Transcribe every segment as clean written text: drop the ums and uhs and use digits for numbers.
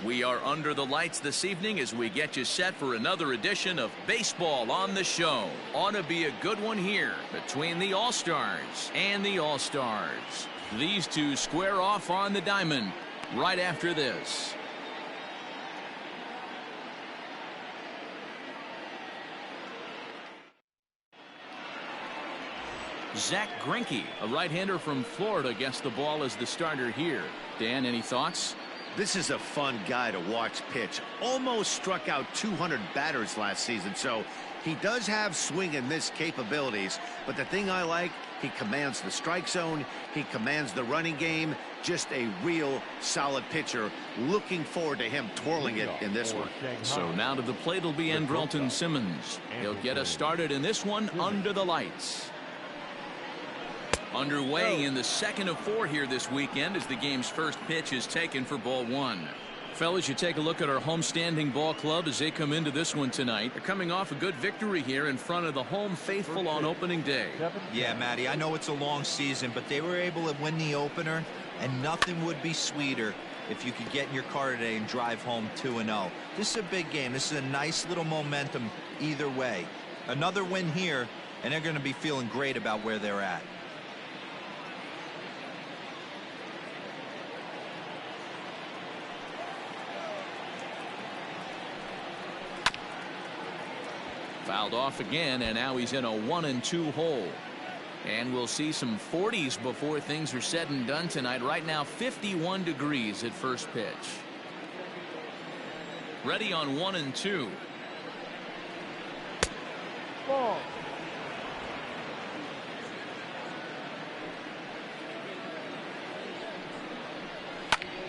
We are under the lights this evening as we get you set for another edition of Baseball on the Show. Ought to be a good one here between the All-Stars and the All-Stars. These two square off on the diamond right after this. Zach Greinke, a right-hander from Florida, gets the ball as the starter here. Dan, any thoughts? This is a fun guy to watch pitch. Almost struck out 200 batters last season, so he does have swing and miss capabilities. But the thing I like, he commands the strike zone, he commands the running game. Just a real solid pitcher. Looking forward to him twirling it in this one. So now to the plate will be Andrelton Simmons. He'll get us started in this one under the lights. Underway in the second of 4 here this weekend as the game's first pitch is taken for ball 1. Fellas, you take a look at our homestanding ball club as they come into this one tonight. They're coming off a good victory here in front of the home faithful on opening day. Yeah, Matty, I know it's a long season, but they were able to win the opener, and nothing would be sweeter if you could get in your car today and drive home 2-0. This is a big game. This is a nice little momentum either way. Another win here, and they're going to be feeling great about where they're at. Fouled off again, and now he's in a 1-2 hole. And we'll see some 40s before things are said and done tonight. Right now, 51 degrees at first pitch. Ready on 1-2. Ball.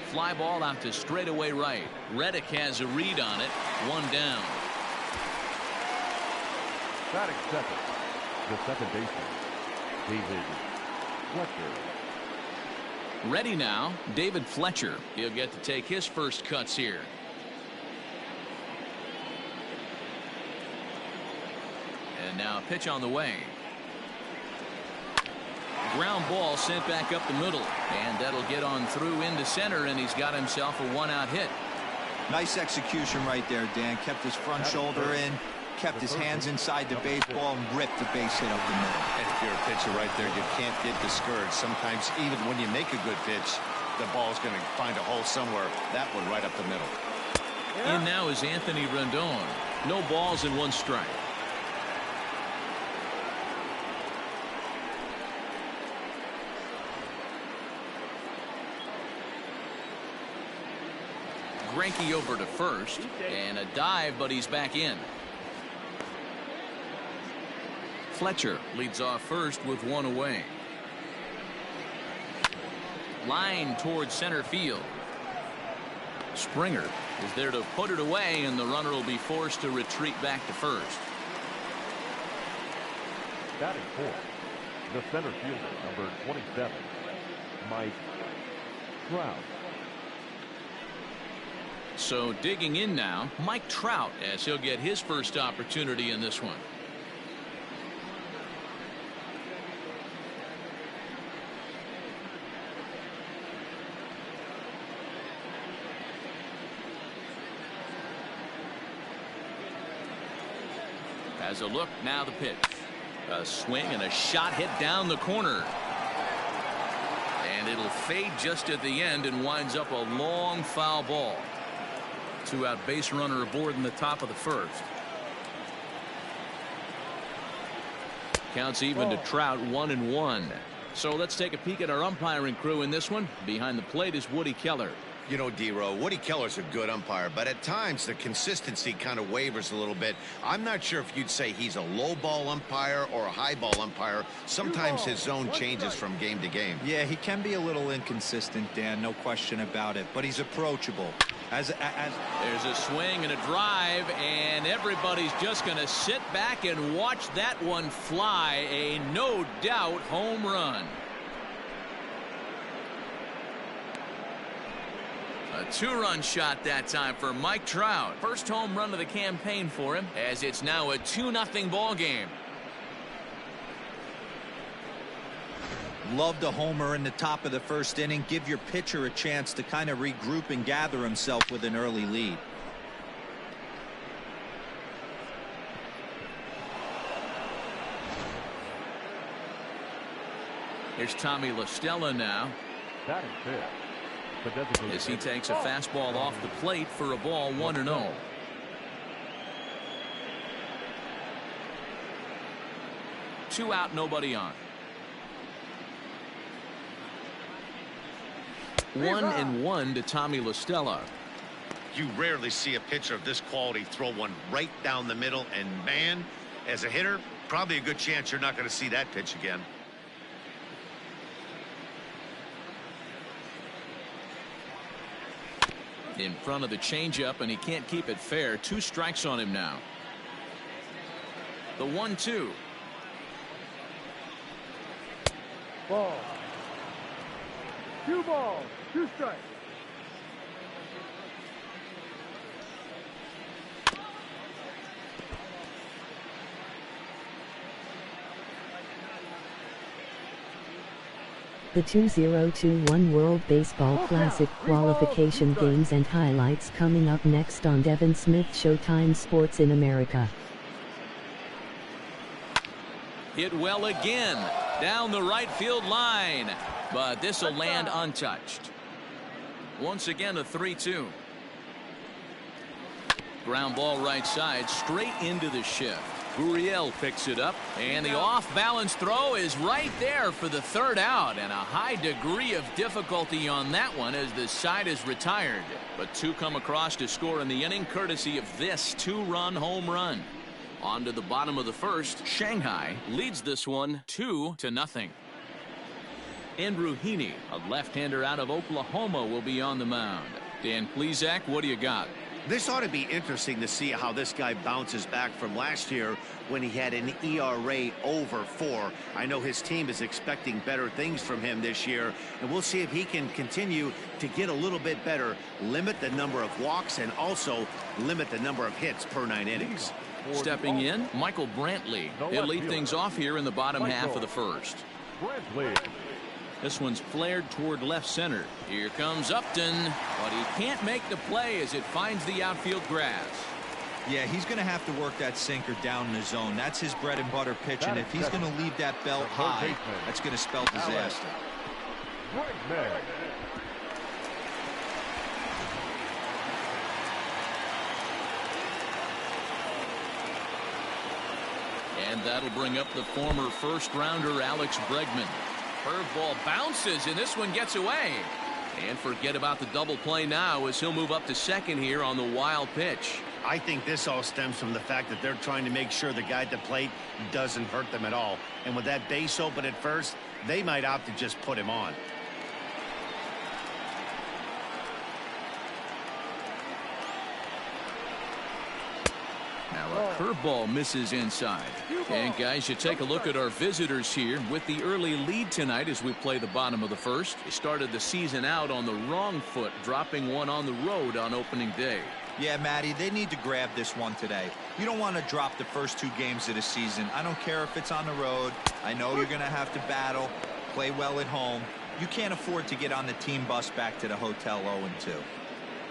Fly ball out to straightaway right. Reddick has a read on it. 1 down. Batting second, the second baseman, David Fletcher. Ready now, David Fletcher. He'll get to take his first cuts here. And now a pitch on the way. Ground ball sent back up the middle, and that'll get on through into center, and he's got himself a 1-out hit. Nice execution right there, Dan. Kept his front shoulder in, kept his hands inside the baseball, and ripped the base hit up the middle. And if you're a pitcher right there, you can't get discouraged. Sometimes even when you make a good pitch, the ball's going to find a hole somewhere. That one right up the middle. In now is Anthony Rendon. No balls and 1 strike. Greinke over to first, and a dive, but he's back in. Fletcher leads off first with 1 away. Line towards center field. Springer is there to put it away, and the runner will be forced to retreat back to first. Batting fourth, the center fielder, number 27, Mike Trout. So digging in now, Mike Trout, as he'll get his first opportunity in this one. As a look, now the pitch. A swing and a shot hit down the corner. And it'll fade just at the end and winds up a long foul ball. 2-out base runner aboard in the top of the first. Counts even to Trout, 1-1. So let's take a peek at our umpiring crew in this one. Behind the plate is Woody Keller. You know, D-Row, Woody Keller's a good umpire, but at times the consistency kind of wavers a little bit. I'm not sure if you'd say he's a low ball umpire or a high ball umpire. Sometimes his zone changes from game to game. Yeah, he can be a little inconsistent, Dan, no question about it, but he's approachable. There's a swing and a drive, and everybody's just going to sit back and watch that one fly. A no doubt home run. A 2-run shot that time for Mike Trout. First home run of the campaign for him, as it's now a 2-0 ball game. Love the homer in the top of the first inning. Give your pitcher a chance to kind of regroup and gather himself with an early lead. Here's Tommy La Stella now. Batting fifth. As he takes a fastball off the plate for a ball 1-0. Two out, nobody on. 1-1 to Tommy La Stella. You rarely see a pitcher of this quality throw one right down the middle, and man, as a hitter, probably a good chance you're not going to see that pitch again. In front of the changeup, and he can't keep it fair. 2 strikes on him now. The 1-2. Ball. 2 balls, 2 strikes. The 2021 World Baseball Classic qualification games and highlights coming up next on Devin Smith Showtime Sports in America. Hit well again down the right field line, but this will land untouched. Once again a 3-2. Ground ball right side straight into the shift. Gurriel picks it up, and the off-balance throw is right there for the 3rd out, and a high degree of difficulty on that one as the side is retired. But 2 come across to score in the inning courtesy of this 2-run home run. On to the bottom of the 1st. Shanghai leads this one 2-0. Andrew Heaney, a left-hander out of Oklahoma, will be on the mound. Dan Plesac, what do you got? This ought to be interesting to see how this guy bounces back from last year when he had an ERA over 4. I know his team is expecting better things from him this year, and we'll see if he can continue to get a little bit better, limit the number of walks, and also limit the number of hits per 9 innings. Stepping in, Michael Brantley. He'll lead things off here in the bottom half of the 1st. Brantley. This one's flared toward left center. Here comes Upton, but he can't make the play as it finds the outfield grass. Yeah, he's going to have to work that sinker down in the zone. That's his bread and butter pitch, and if he's going to leave that belt high, that's going to spell disaster. And that'll bring up the former first-rounder Alex Bregman. Curveball bounces, and this one gets away. And forget about the double play now as he'll move up to second here on the wild pitch. I think this all stems from the fact that they're trying to make sure the guy at the plate doesn't hurt them at all. And with that base open at first, they might opt to just put him on. Now a curveball misses inside. And guys, you take a look at our visitors here with the early lead tonight as we play the bottom of the 1st. They started the season out on the wrong foot, dropping one on the road on opening day. Yeah, Matty, they need to grab this one today. You don't want to drop the first 2 games of the season. I don't care if it's on the road. I know you're going to have to battle, play well at home. You can't afford to get on the team bus back to the hotel 0-2.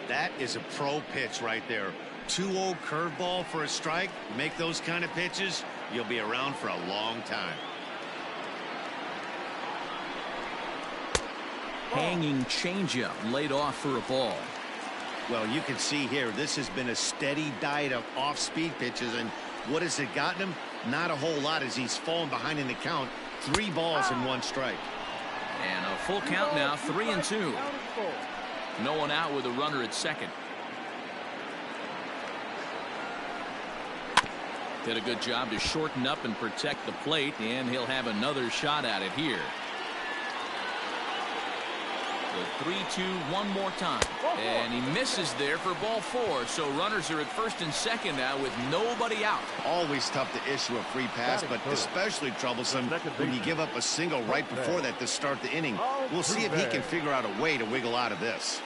That is a pro pitch right there. 2-0 curveball for a strike. Make those kind of pitches, you'll be around for a long time. Hanging changeup laid off for a ball. Well, you can see here, this has been a steady diet of off-speed pitches, and what has it gotten him? Not a whole lot as he's fallen behind in the count. 3 balls and 1 strike. And a full count now, 3-2. No one out with a runner at second. Did a good job to shorten up and protect the plate, and he'll have another shot at it here. The 3-2 one more time, and he misses there for ball 4. So runners are at first and second now with nobody out. Always tough to issue a free pass, but especially troublesome when you give up a single right before that to start the inning. We'll see if he can figure out a way to wiggle out of this.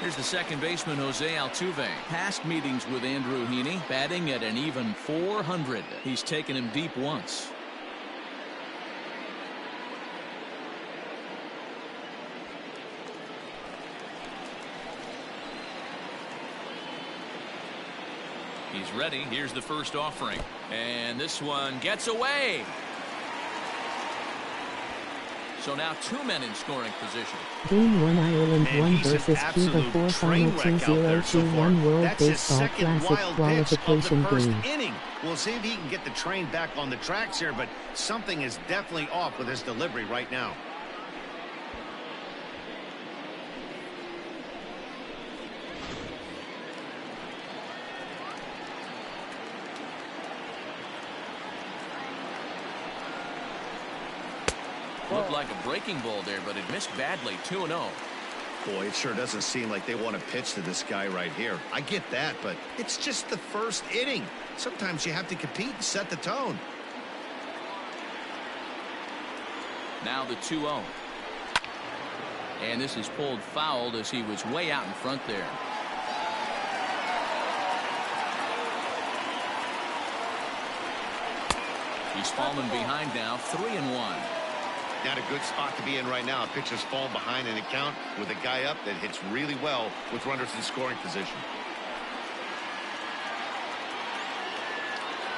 Here's the second baseman, Jose Altuve. Past meetings with Andrew Heaney, batting at an even .400. He's taken him deep once. He's ready. Here's the first offering. And this one gets away. So now 2 men in scoring position. Game 1 Ireland 1 versus Cuba 4 final 2-0 to 1 World Baseball Classic qualification game. Inning. We'll see if he can get the train back on the tracks here, but something is definitely off with his delivery right now. Looked like a breaking ball there, but it missed badly. 2-0. Boy, it sure doesn't seem like they want to pitch to this guy right here. I get that, but it's just the first inning. Sometimes you have to compete and set the tone. Now the 2-0. And this is pulled fouled as he was way out in front there. He's fallen behind now, 3-1. Not a good spot to be in right now. A pitcher's falling behind in the count with a guy up that hits really well with runners in scoring position.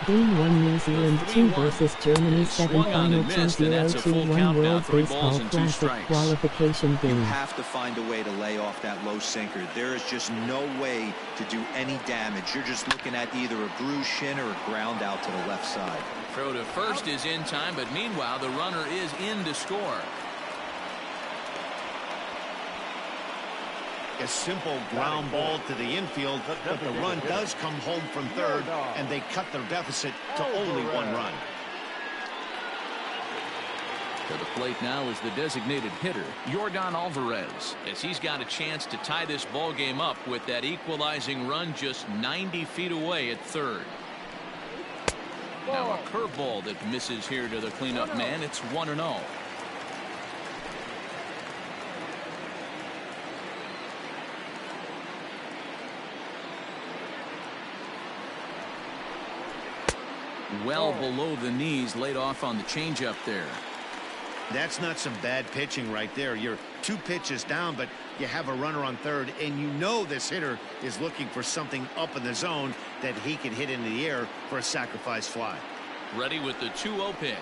Game 1 New Zealand 2 versus Germany 7 final 2-0 to 1 World Baseball Classic qualification game. You have to find a way to lay off that low sinker. There is just no way to do any damage. You're just looking at either a bruised shin or a ground out to the left side. Throw to first is in time, but meanwhile the runner is in to score. A simple ground ball to the infield, but the run does come home from third, and they cut their deficit to only 1 run. To the plate now is the designated hitter, Yordan Alvarez, as he's got a chance to tie this ball game up with that equalizing run just 90 feet away at third. Now a curveball that misses here to the cleanup man. It's 1-0. Well below the knees, laid off on the changeup there. That's not some bad pitching right there. You're 2 pitches down, but you have a runner on third, and you know this hitter is looking for something up in the zone that he can hit into the air for a sacrifice fly. Ready with the 2-0 pitch.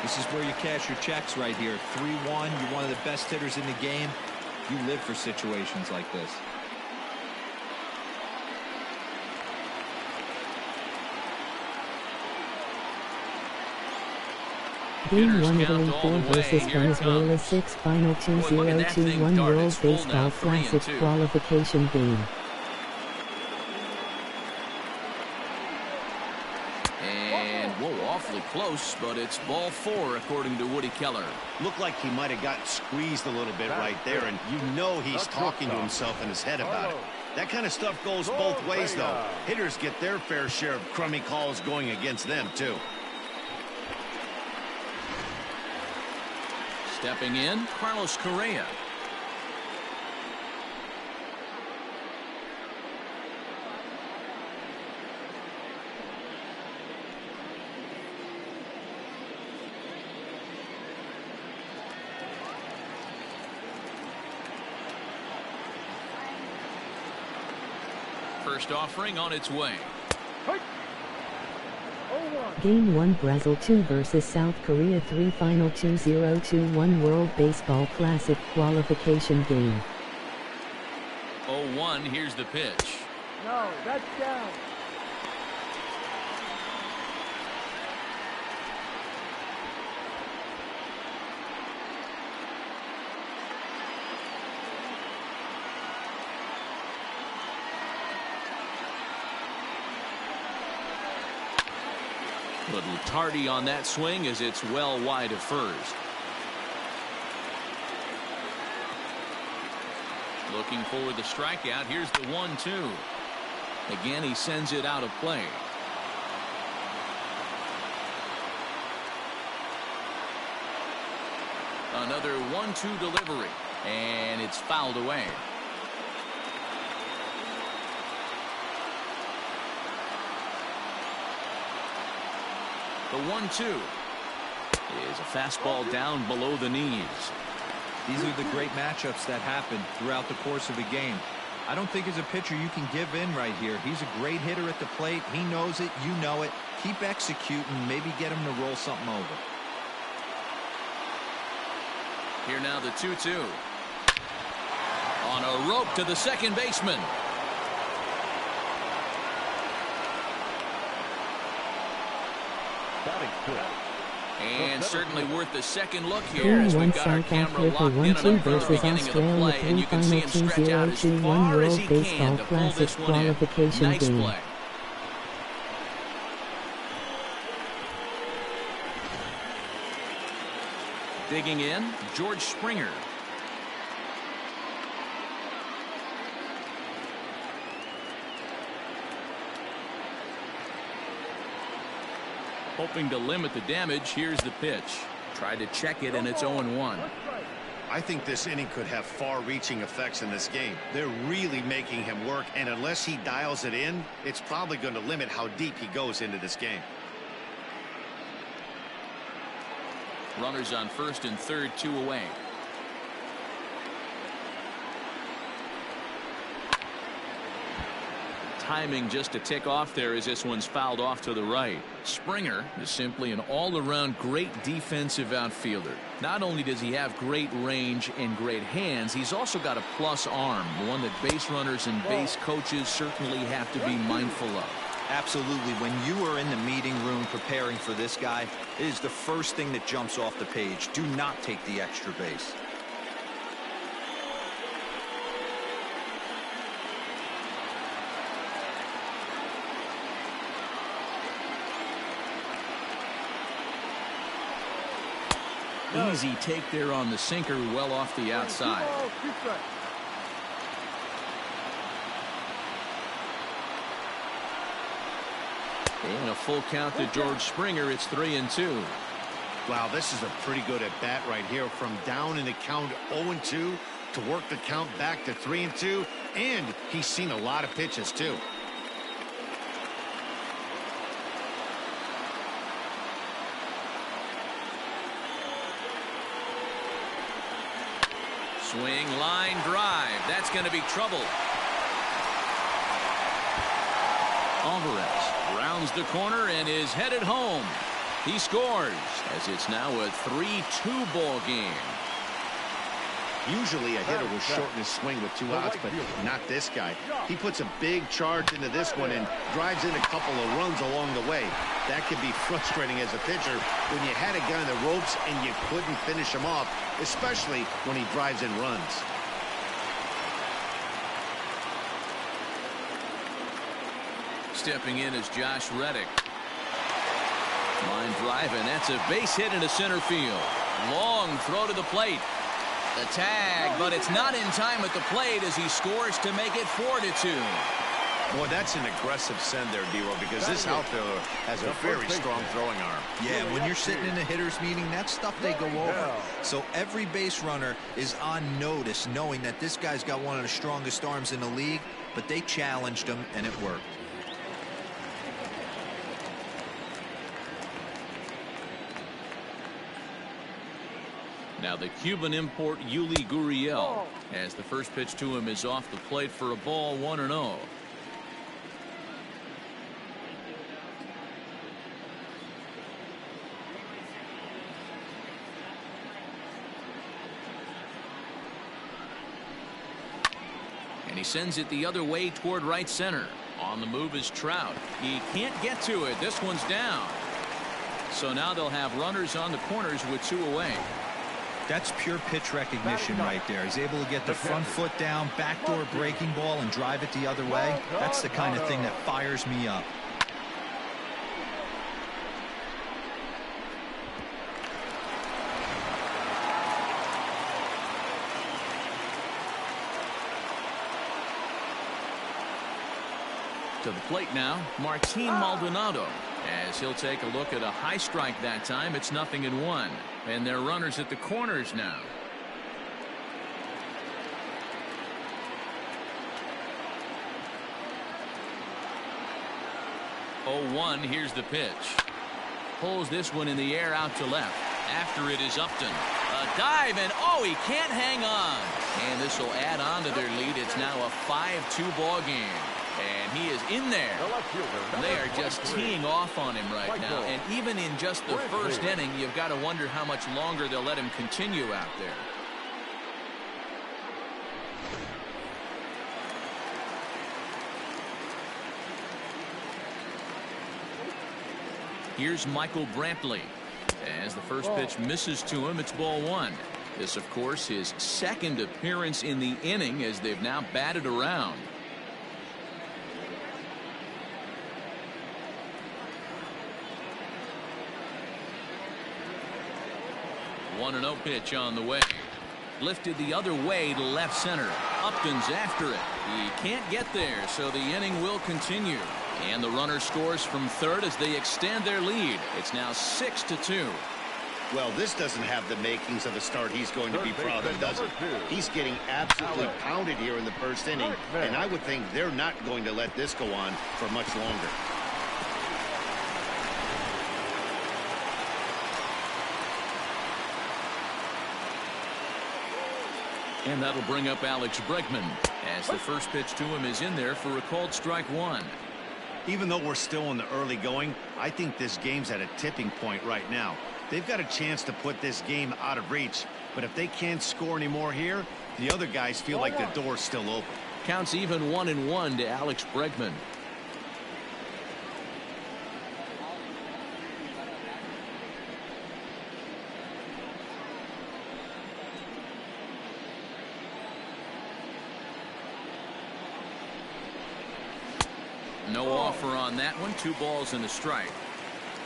This is where you cash your checks right here. 3-1. You're one of the best hitters in the game. You live for situations like this. Game 1 Italy 4 versus Venezuela 6 final 2-0 to 1 World Baseball Classic qualification game. Awfully close, but it's ball 4 according to Woody Keller. Looked like he might have gotten squeezed a little bit right there, and you know he's talking to himself in his head about it. That kind of stuff goes both ways, though. Hitters get their fair share of crummy calls going against them, too. Stepping in, Carlos Correa. First offering on its way. Game 1 Brazil 2 versus South Korea 3 final 2-0 to 1 World Baseball Classic qualification game. 0-1, here's the pitch. No, that's down. Little tardy on that swing as it's well wide of first. Looking for the strikeout. Here's the 1-2. Again, he sends it out of play. Another 1-2 delivery, and it's fouled away. The 1-2 is a fastball down below the knees. These are the great matchups that happen throughout the course of a game. I don't think as a pitcher you can give in right here. He's a great hitter at the plate. He knows it. You know it. Keep executing. Maybe get him to roll something over. Here now the 2-2. On a rope to the second baseman. And certainly worth the second look here as we've got our camera locked in on the very beginning of the play, and you can see him stretch out as far as he can to pull this one in. Nice play. Digging in, George Springer. Hoping to limit the damage. Here's the pitch. Tried to check it, and it's 0-1. I think this inning could have far-reaching effects in this game. They're really making him work, and unless he dials it in, it's probably going to limit how deep he goes into this game. Runners on first and third, 2 away. Timing just a tick off there as this one's fouled off to the right. Springer is simply an all-around great defensive outfielder. Not only does he have great range and great hands, he's also got a plus arm, one that base runners and base coaches certainly have to be mindful of. Absolutely. When you are in the meeting room preparing for this guy, it is the first thing that jumps off the page. Do not take the extra base. Easy take there on the sinker, well off the outside. And a full count to George Springer. It's 3-2. Wow, this is a pretty good at bat right here. From down in the count 0-2 to work the count back to 3-2, and he's seen a lot of pitches too. Swing, line drive. That's going to be trouble. Alvarez rounds the corner and is headed home. He scores as it's now a 3-2 ball game. Usually a hitter will shorten his swing with 2 outs, but not this guy. He puts a big charge into this one and drives in a couple of runs along the way. That can be frustrating as a pitcher when you had a guy on the ropes and you couldn't finish him off, especially when he drives in runs. Stepping in is Josh Reddick. Line drive, and that's a base hit into center field. Long throw to the plate. The tag, but it's not in time at the plate as he scores to make it 4-2. Boy, that's an aggressive send there, D-Roll, because this outfielder has a very strong throwing arm. Yeah, when you're sitting in a hitter's meeting, that's stuff they go over. So every base runner is on notice, knowing that this guy's got one of the strongest arms in the league, but they challenged him, and it worked. Now the Cuban import Yuli Gurriel, as the first pitch to him is off the plate for a ball, 1-0. And he sends it the other way toward right center. On the move is Trout. He can't get to it. This one's down. So now they'll have runners on the corners with 2 away. That's pure pitch recognition right there. He's able to get the front foot down, backdoor breaking ball, and drive it the other way. That's the kind of thing that fires me up. To the plate now, Martin Maldonado. As he'll take a look at a high strike that time, it's 0-1. And they're runners at the corners now. 0-1, here's the pitch. Pulls this one in the air out to left. After it is Upton. A dive, and oh, he can't hang on. And this will add on to their lead. It's now a 5-2 ball game. And he is in there. They are just teeing off on him right now. And even in just the first inning, you've got to wonder how much longer they'll let him continue out there. Here's Michael Brantley. As the first pitch misses to him, it's ball one. This, of course, his second appearance in the inning as they've now batted around. 1-0 pitch on the way. Lifted the other way to left center. Upton's after it. He can't get there, so the inning will continue. And the runner scores from third as they extend their lead. It's now 6-2. Well, this doesn't have the makings of a start he's going to be proud of, does it? He's getting absolutely pounded here in the first inning, and I would think they're not going to let this go on for much longer. And that'll bring up Alex Bregman as the first pitch to him is in there for a called strike one. Even though we're still in the early going, I think this game's at a tipping point right now. They've got a chance to put this game out of reach, but if they can't score anymore here, the other guys feel like the door's still open. Counts even 1-1 to Alex Bregman. No offer on that one. 2 balls and a strike.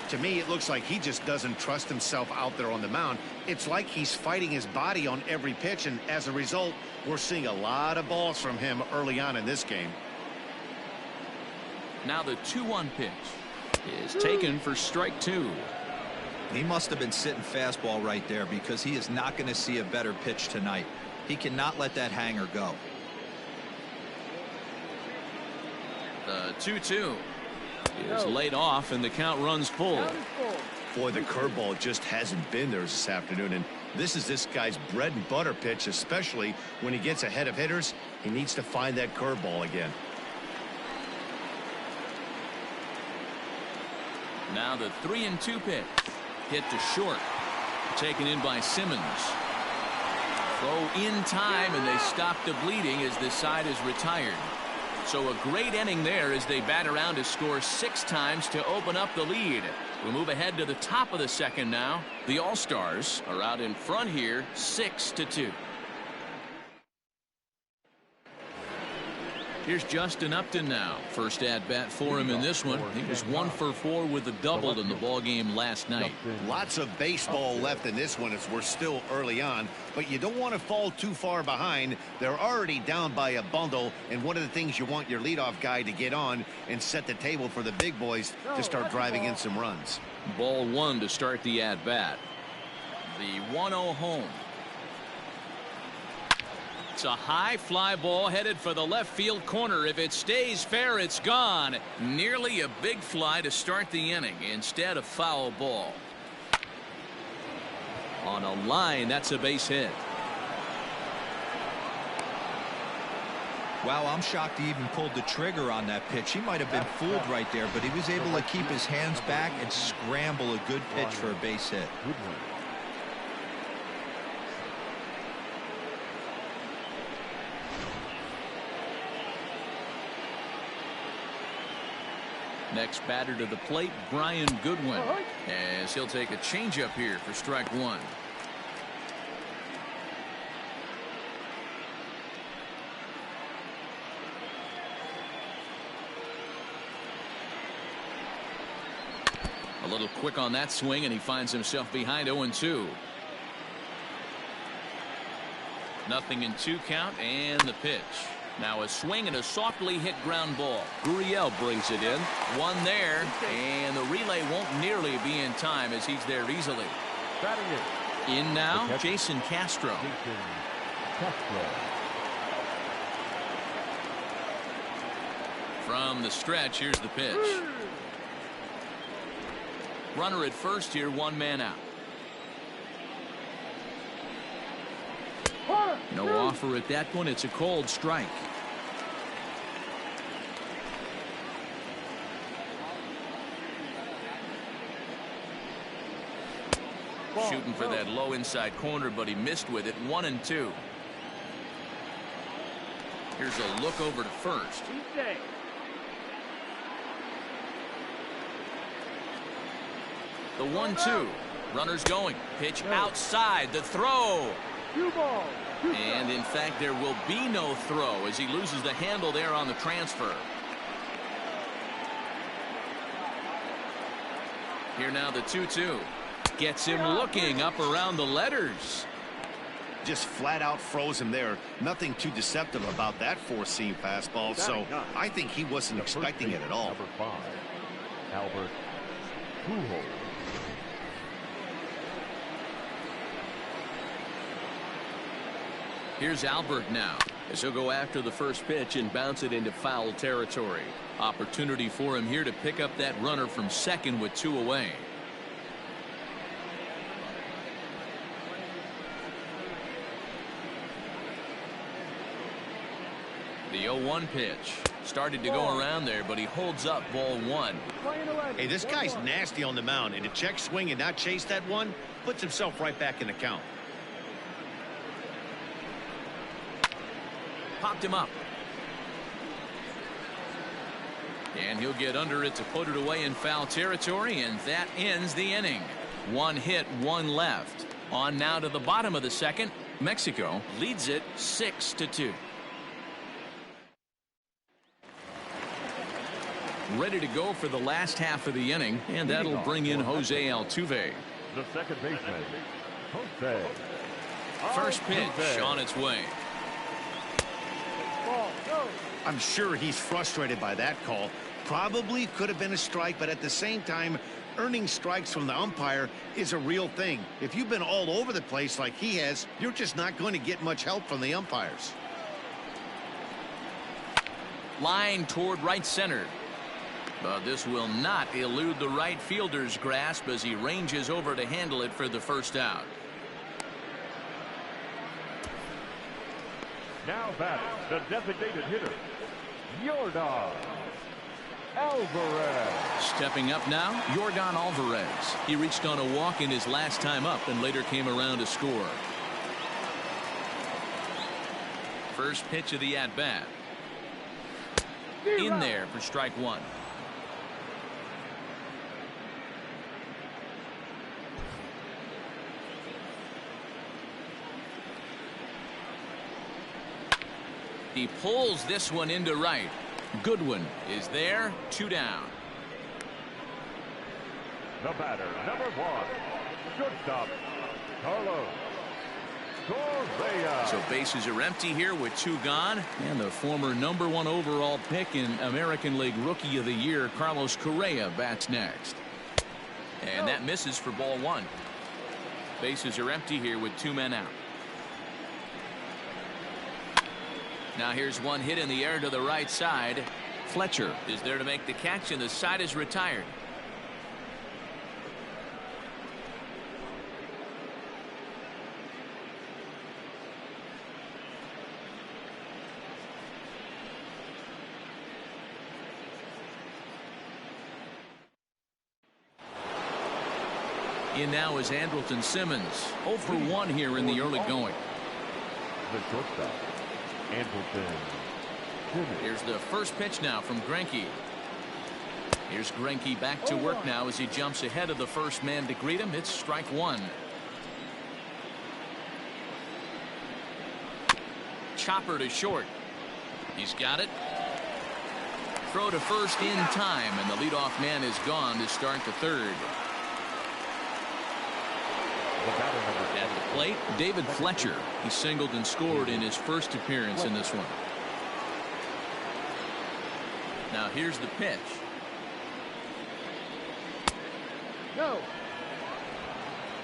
To me, it looks like he just doesn't trust himself out there on the mound. It's like he's fighting his body on every pitch, and as a result, we're seeing a lot of balls from him early on in this game. Now the 2-1 pitch is taken for strike 2. He must have been sitting fastball right there because he is not going to see a better pitch tonight. He cannot let that hanger go. The 2-2 is laid off, and the count runs full. Boy, the curveball just hasn't been there this afternoon, and this is this guy's bread and butter pitch, especially when he gets ahead of hitters. He needs to find that curveball again. Now the 3-2 pitch hit to short, taken in by Simmons. Throw in time, and they stop the bleeding as this side is retired. So a great inning there as they bat around to score 6 times to open up the lead. We move ahead to the top of the second now. The All-Stars are out in front here, 6-2. Here's Justin Upton now. First at bat for him in this one. He was 1 for 4 with a double in the ball game last night. Lots of baseball left in this one as we're still early on, but you don't want to fall too far behind. They're already down by a bundle, and one of the things you want your leadoff guy to get on and set the table for the big boys to start driving in some runs. Ball 1 to start the at bat. The 1-0 home. It's a high fly ball headed for the left field corner. If it stays fair, it's gone. Nearly a big fly to start the inning. Instead, a foul ball. On a line, that's a base hit. Wow, I'm shocked he even pulled the trigger on that pitch. He might have been fooled right there, but he was able to keep his hands back and scramble a good pitch for a base hit. Next batter to the plate, Brian Goodwin, as he'll take a changeup here for strike 1. A little quick on that swing, and he finds himself behind 0-2. 0-2 count, and the pitch. Now a swing and a softly hit ground ball. Gurriel brings it in. One there, and the relay won't nearly be in time as he's there easily. In now, Jason Castro. From the stretch, here's the pitch. Runner at first here, one man out. No offer at that point. It's a cold strike. Shooting for that low inside corner, but he missed with it. 1-2. Here's a look over to first. The 1-2. Runners going. Pitch outside. The throw. And in fact, there will be no throw as he loses the handle there on the transfer. Here now the 2-2. Gets him looking up around the letters. Just flat out froze him there. Nothing too deceptive about that four-seam fastball, so I think he wasn't expecting it at all. Number 5, Albert Pujols. Here's Albert now as he'll go after the first pitch and bounce it into foul territory. Opportunity for him here to pick up that runner from second with 2 away. The 0-1 pitch started to go around there, but he holds up ball 1. Hey, this guy's nasty on the mound, and to check swing and not chase that one puts himself right back in the count. Popped him up. And he'll get under it to put it away in foul territory, and that ends the inning. 1 hit, 1 left. On now to the bottom of the second. Mexico leads it 6-2. Ready to go for the last half of the inning, and that'll bring in Jose Altuve. The second baseman, Jose. First pitch on its way. I'm sure he's frustrated by that call. Probably could have been a strike, but at the same time, earning strikes from the umpire is a real thing. If you've been all over the place like he has, you're just not going to get much help from the umpires. Line toward right center. But this will not elude the right fielder's grasp as he ranges over to handle it for the first out. Now batting, the designated hitter, Yordan Alvarez. Stepping up now, Yordan Alvarez. He reached on a walk in his last time up and later came around to score. First pitch of the at-bat. In there for strike 1. He pulls this one into right. Goodwin is there. 2 down. The batter, number 1, shortstop, Carlos Correa. So bases are empty here with 2 gone. And the former number 1 overall pick in American League Rookie of the Year, Carlos Correa, bats next. And that misses for ball 1. Bases are empty here with 2 men out. Now here's one hit in the air to the right side. Fletcher is there to make the catch, and the side is retired. In now is Andrelton Simmons. 0 for 1 here in the early going. The shortstop, Andrelton Simmons. Here's the first pitch now from Greinke. Here's Greinke back to work now as he jumps ahead of the first man to greet him. It's strike 1. Chopper to short. He's got it. Throw to first in time, and the leadoff man is gone to start the third. At the plate, David Fletcher. He singled and scored in his first appearance in this one. Here's the pitch. No.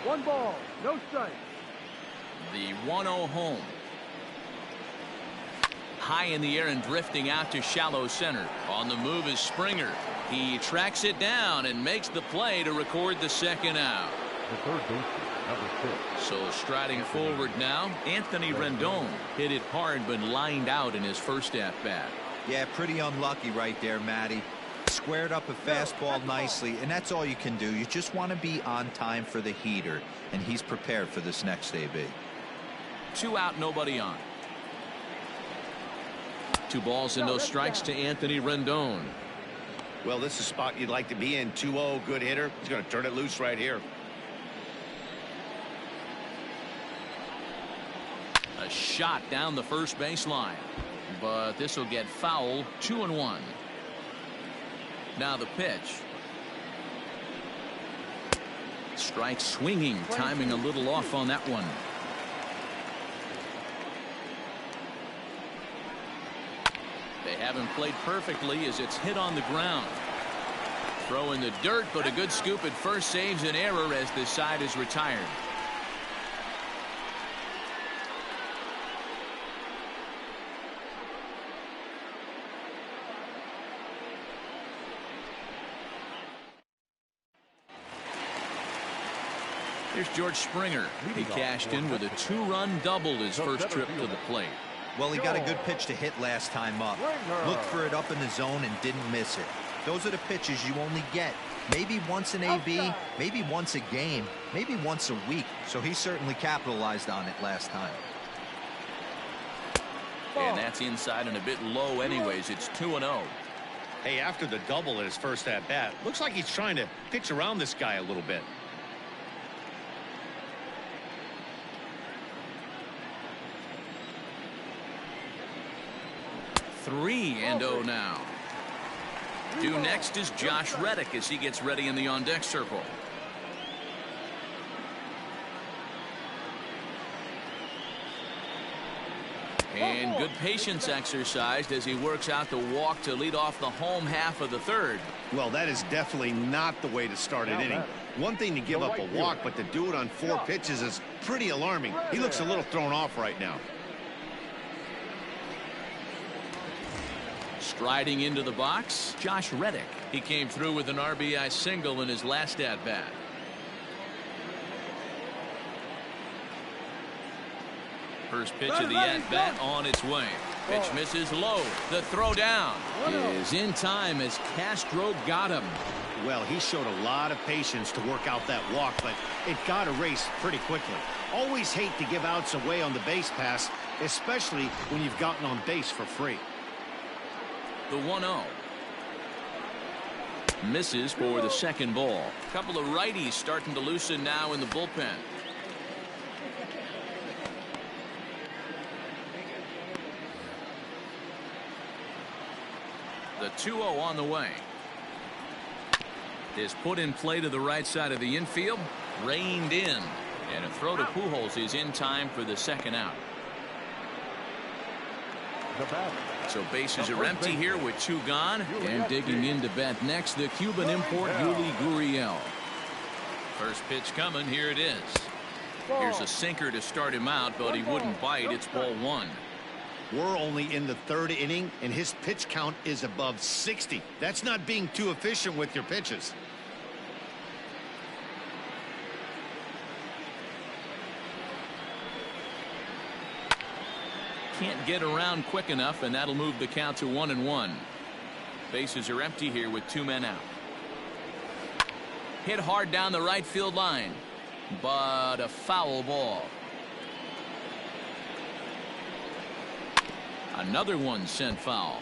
1 ball, no strike. The 1-0 home. High in the air and drifting out to shallow center. On the move is Springer. He tracks it down and makes the play to record the second out. The third baseman, number 6. So striding forward now, Anthony Rendon hit it hard but lined out in his first at bat. Yeah, pretty unlucky right there, Matty. Squared up a fastball nicely, and that's all you can do. You just want to be on time for the heater, and he's prepared for this next AB. 2 out, nobody on. 2 balls and no strikes to Anthony Rendon. Well, this is a spot you'd like to be in. 2-0, good hitter. He's going to turn it loose right here. A shot down the first baseline, but this will get foul. 2-1. Now the pitch. Strike swinging, timing a little off on that one. They haven't played perfectly as it's hit on the ground. Throw in the dirt, but a good scoop at first saves an error as the side is retired. Here's George Springer. He cashed in with a 2-run double his first trip to the plate. Well, he got a good pitch to hit last time up. Looked for it up in the zone and didn't miss it. Those are the pitches you only get maybe once an AB, maybe once a game, maybe once a week. So he certainly capitalized on it last time. And that's inside and a bit low anyways. It's 2-0. Hey, after the double at his first at bat, looks like he's trying to pitch around this guy a little bit. Three and 0 now. Due next is Josh Reddick as he gets ready in the on-deck circle. And good patience exercised as he works out the walk to lead off the home half of the third. Well, that is definitely not the way to start an inning. One thing to give up a walk, but to do it on 4 pitches is pretty alarming. He looks a little thrown off right now. Striding into the box, Josh Reddick. He came through with an RBI single in his last at-bat. First pitch of the at-bat on its way. Pitch misses low. The throw down is in time as Castro got him. Well, he showed a lot of patience to work out that walk, but it got erased pretty quickly. Always hate to give outs away on the base pass, especially when you've gotten on base for free. The 1-0. Misses for the second ball. A couple of righties starting to loosen now in the bullpen. The 2-0 on the way. Is put in play to the right side of the infield. Reined in. And a throw to Pujols is in time for the second out. So bases are empty here with 2 gone. And digging in to bat next, the Cuban import Yuli Gurriel. First pitch coming. Here it is. Here's a sinker to start him out, but he wouldn't bite. It's ball 1. We're only in the 3rd inning, and his pitch count is above 60. That's not being too efficient with your pitches. Can't get around quick enough, and that'll move the count to 1-1. Bases are empty here with 2 men out. Hit hard down the right field line, but a foul ball. Another one sent foul.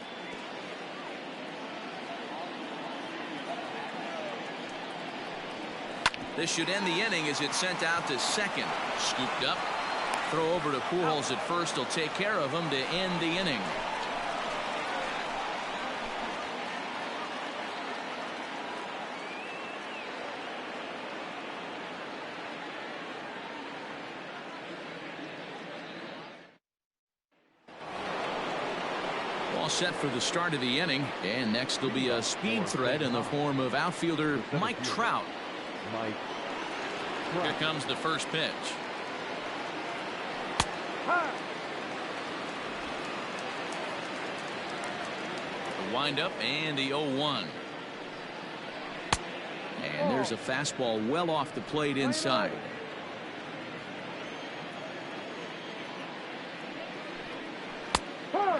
This should end the inning as it's sent out to second. Scooped up. Throw over to Pujols at first. He'll take care of him to end the inning. All set for the start of the inning, and next will be a speed threat in the form of outfielder Mike Trout. Here comes the first pitch. The windup and the 0-1. And there's a fastball well off the plate inside.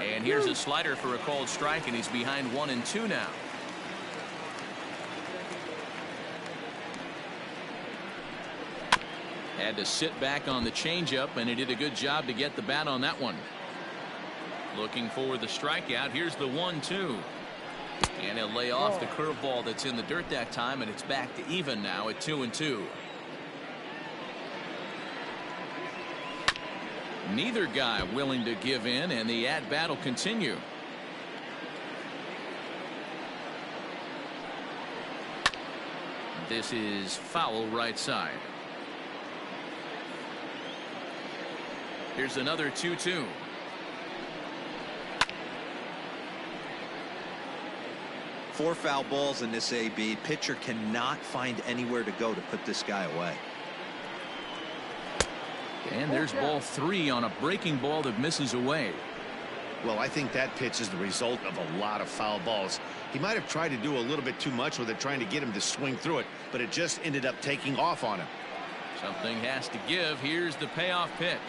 And here's a slider for a called strike, and he's behind 1-2 now. Had to sit back on the changeup, and he did a good job to get the bat on that one. Looking for the strikeout. Here's the 1-2. And he'll lay off the curveball that's in the dirt that time, and it's back to even now at 2-2. Neither guy willing to give in, and the at-bat will continue. This is foul right side. Here's another 2-2. Four foul balls in this AB. Pitcher cannot find anywhere to go to put this guy away. And there's ball 3 on a breaking ball that misses away. Well, I think that pitch is the result of a lot of foul balls. He might have tried to do a little bit too much with it, trying to get him to swing through it, but it just ended up taking off on him. Something has to give. Here's the payoff pitch.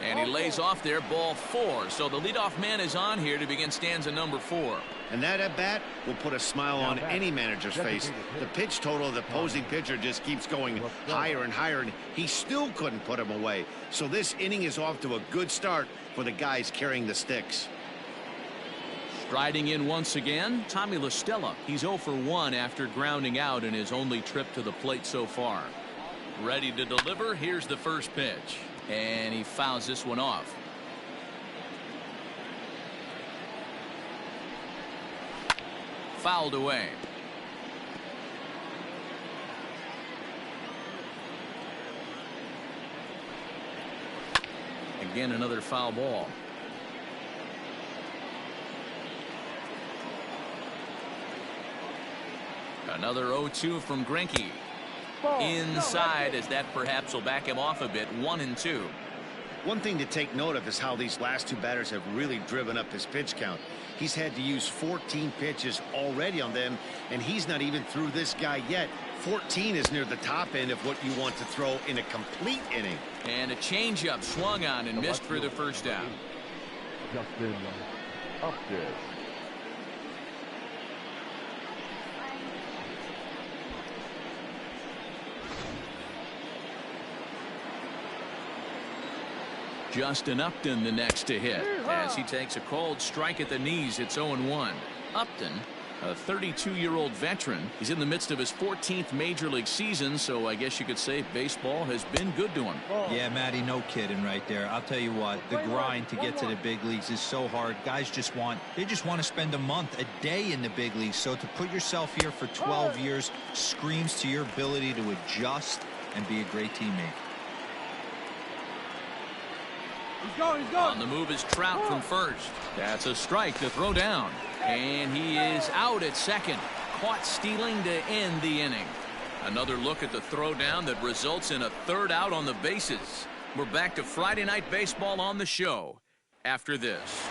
And he lays off there, ball 4. So the leadoff man is on here to begin stanza number 4. And that at bat will put a smile on any manager's face. The pitch total of the opposing pitcher just keeps going higher and higher, and he still couldn't put him away. So this inning is off to a good start for the guys carrying the sticks. Striding in once again, Tommy La Stella. He's 0 for 1 after grounding out in his only trip to the plate so far. Ready to deliver. Here's the first pitch. And he fouls this one off. Fouled away. Again, another foul ball. Another 0-2 from Greinke. Inside, as that perhaps will back him off a bit. 1-2. One thing to take note of is how these last two batters have really driven up his pitch count. He's had to use 14 pitches already on them, and he's not even through this guy yet. 14 is near the top end of what you want to throw in a complete inning. And a changeup swung on and missed for the first down. Justin Upton. Justin Upton the next to hit as he takes a cold strike at the knees. It's 0-1. Upton, a 32-year-old veteran. He's in the midst of his 14th major league season, so I guess you could say baseball has been good to him. Yeah, Matty, no kidding right there. I'll tell you what, the grind to get to the big leagues is so hard. Guys just want to spend a month, a day in the big leagues. So to put yourself here for 12 years screams to your ability to adjust and be a great teammate. He's going. On the move is Trout from first. That's a strike to throw down. And he is out at second. Caught stealing to end the inning. Another look at the throw down that results in a third out on the bases. We're back to Friday Night Baseball on the show after this.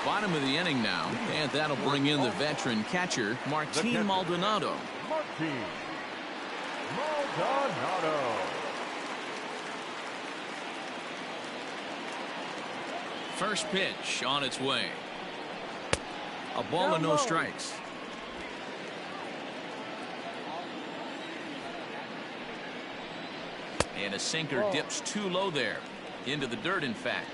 Bottom of the inning now, and that'll bring in the veteran catcher, Martin Maldonado. Martin Maldonado. First pitch on its way. A ball and no strikes. And a sinker dips too low there. Into the dirt, in fact.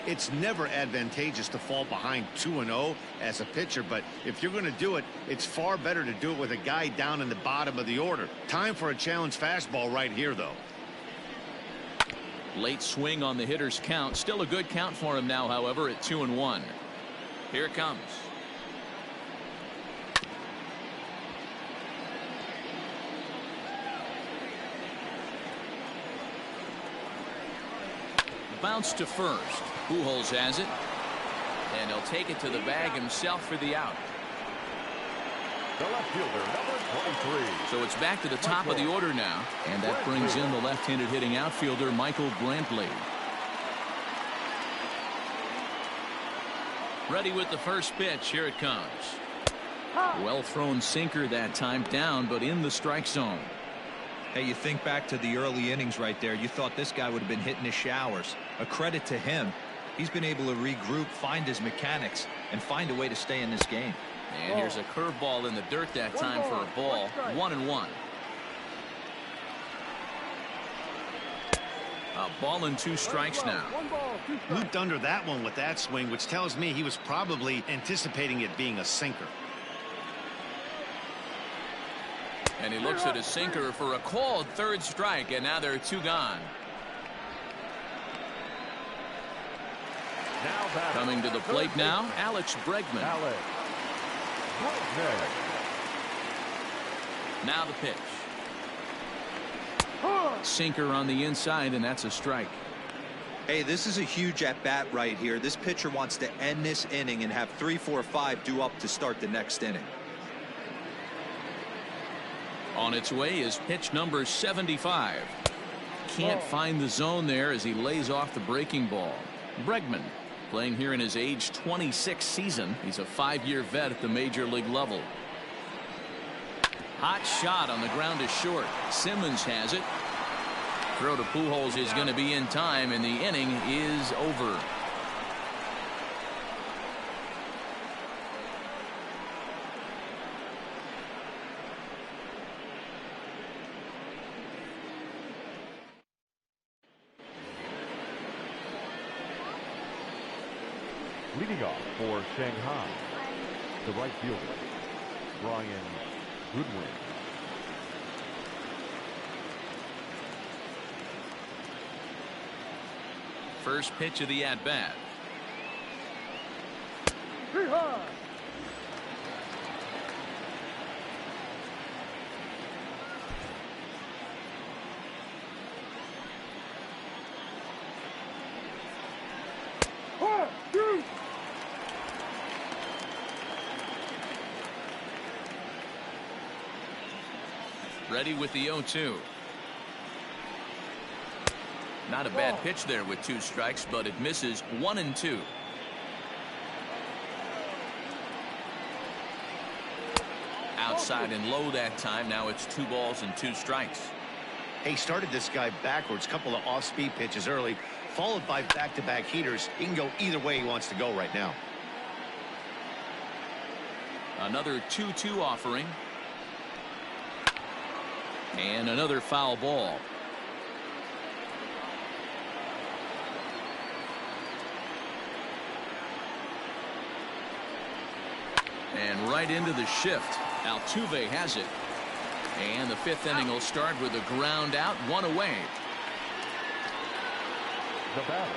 It's never advantageous to fall behind 2-0 as a pitcher, but if you're going to do it, it's far better to do it with a guy down in the bottom of the order. Time for a challenge fastball right here, though. Late swing on the hitter's count. Still a good count for him now, however, at 2-1. Here it comes. Bounce to first. Pujols has it. And he'll take it to the bag himself for the out. The left fielder, number 23. So it's back to the top of the order now. And that brings in the left-handed hitting outfielder, Michael Brantley. Ready with the first pitch. Here it comes. Well thrown sinker that time, down but in the strike zone. Hey, you think back to the early innings right there. You thought this guy would have been hitting his showers. A credit to him. He's been able to regroup, find his mechanics, and find a way to stay in this game. And here's a curveball in the dirt that time for a ball. 1-1. A ball and 2 strikes now. Looped under that one with that swing, which tells me he was probably anticipating it being a sinker. And he looks at a sinker for a called 3rd strike, and now there are 2 gone. Coming to the plate now, Alex Bregman. Now the pitch. Sinker on the inside, and that's a strike. Hey, this is a huge at-bat right here. This pitcher wants to end this inning and have 3, 4, 5 due up to start the next inning. On its way is pitch number 75. Can't find the zone there as he lays off the breaking ball. Bregman playing here in his age 26 season. He's a 5-year vet at the major league level. Hot shot on the ground is short. Simmons has it. Throw to Pujols is going to be in time, and the inning is over. Leading off for Shanghai, the right fielder, Brian Goodwin. First pitch of the at-bat. Ready with the 0-2. Not a bad pitch there with 2 strikes, but it misses. 1-2. Outside and low that time. Now it's 2 balls and 2 strikes. He started this guy backwards, couple of off-speed pitches early, followed by back-to-back heaters. He can go either way he wants to go right now. Another 2-2 offering. And another foul ball. And right into the shift. Altuve has it. And the 5th inning will start with a ground out, 1 away. The batter.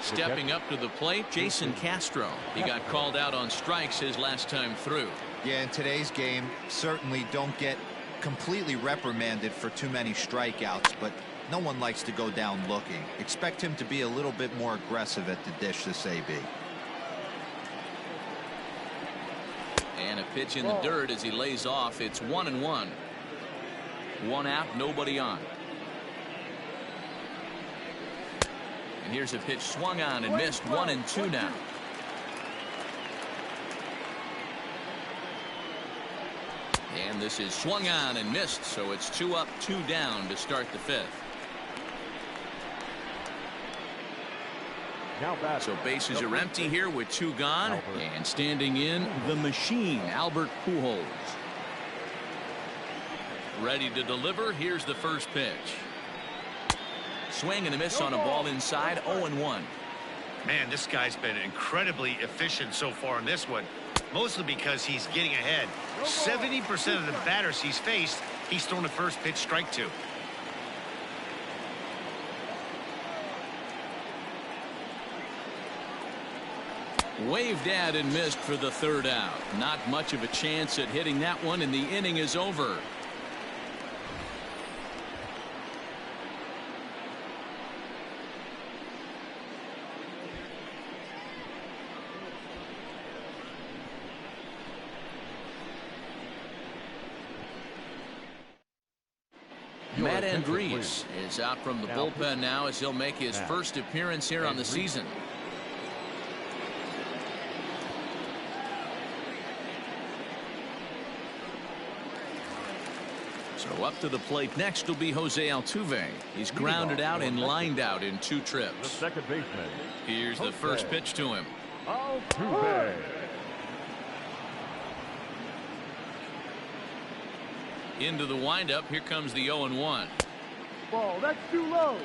Stepping up to the plate, Jason Castro. He got called out on strikes his last time through. Yeah, in today's game, certainly don't get completely reprimanded for too many strikeouts, but no one likes to go down looking. Expect him to be a little bit more aggressive at the dish this AB. And a pitch in the dirt as he lays off. It's 1-1. 1 out, nobody on. And here's a pitch swung on and missed. 1-2 now. And this is swung on and missed, so it's 2 up, 2 down to start the 5th. So bases are empty here with 2 gone. And standing in, the machine, Albert Pujols. Ready to deliver. Here's the first pitch. Swing and a miss on a ball inside. 0-1. Man, this guy's been incredibly efficient so far in this one, mostly because he's getting ahead. 70% of the batters he's faced, he's thrown the first pitch strike to. Waved at and missed for the 3rd out. Not much of a chance at hitting that one, and the inning is over. Matt Andrees is out from the bullpen now as he'll make his first appearance here on the season. So up to the plate next will be Jose Altuve. He's grounded out and lined out in 2 trips. The second baseman. Here's the first pitch to him. Altuve. Into the windup. Here comes the 0-1. Ball, that's too low.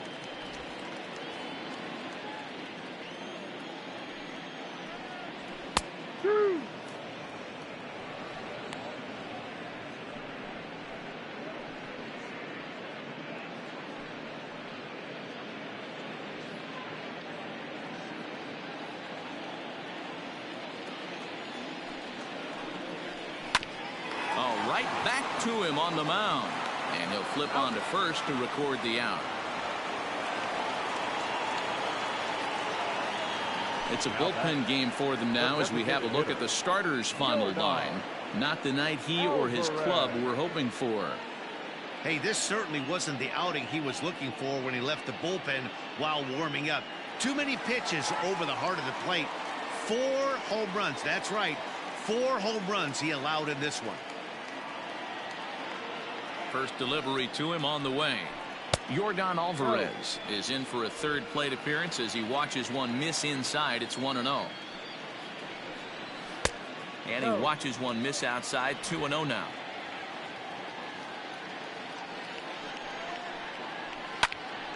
Two. Right back to him on the mound, and he'll flip on to first to record the out. It's a bullpen game for them now as we have a look at the starters' final line. Not the night he or his club were hoping for. Hey, this certainly wasn't the outing he was looking for when he left the bullpen while warming up. Too many pitches over the heart of the plate. 4 home runs. That's right. 4 home runs he allowed in this one. First delivery to him on the way. Yordan Alvarez is in for a 3rd plate appearance as he watches one miss inside. It's 1-0. And he watches one miss outside. 2-0 now.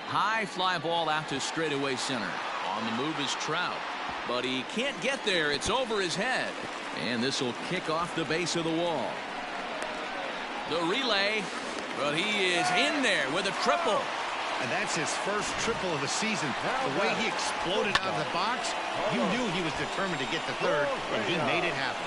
High fly ball out to straightaway center. On the move is Trout, but he can't get there. It's over his head, and this will kick off the base of the wall. The relay, but he is in there with a triple. And that's his first triple of the season. The way he exploded out of the box, you knew he was determined to get the 3rd, and he made it happen.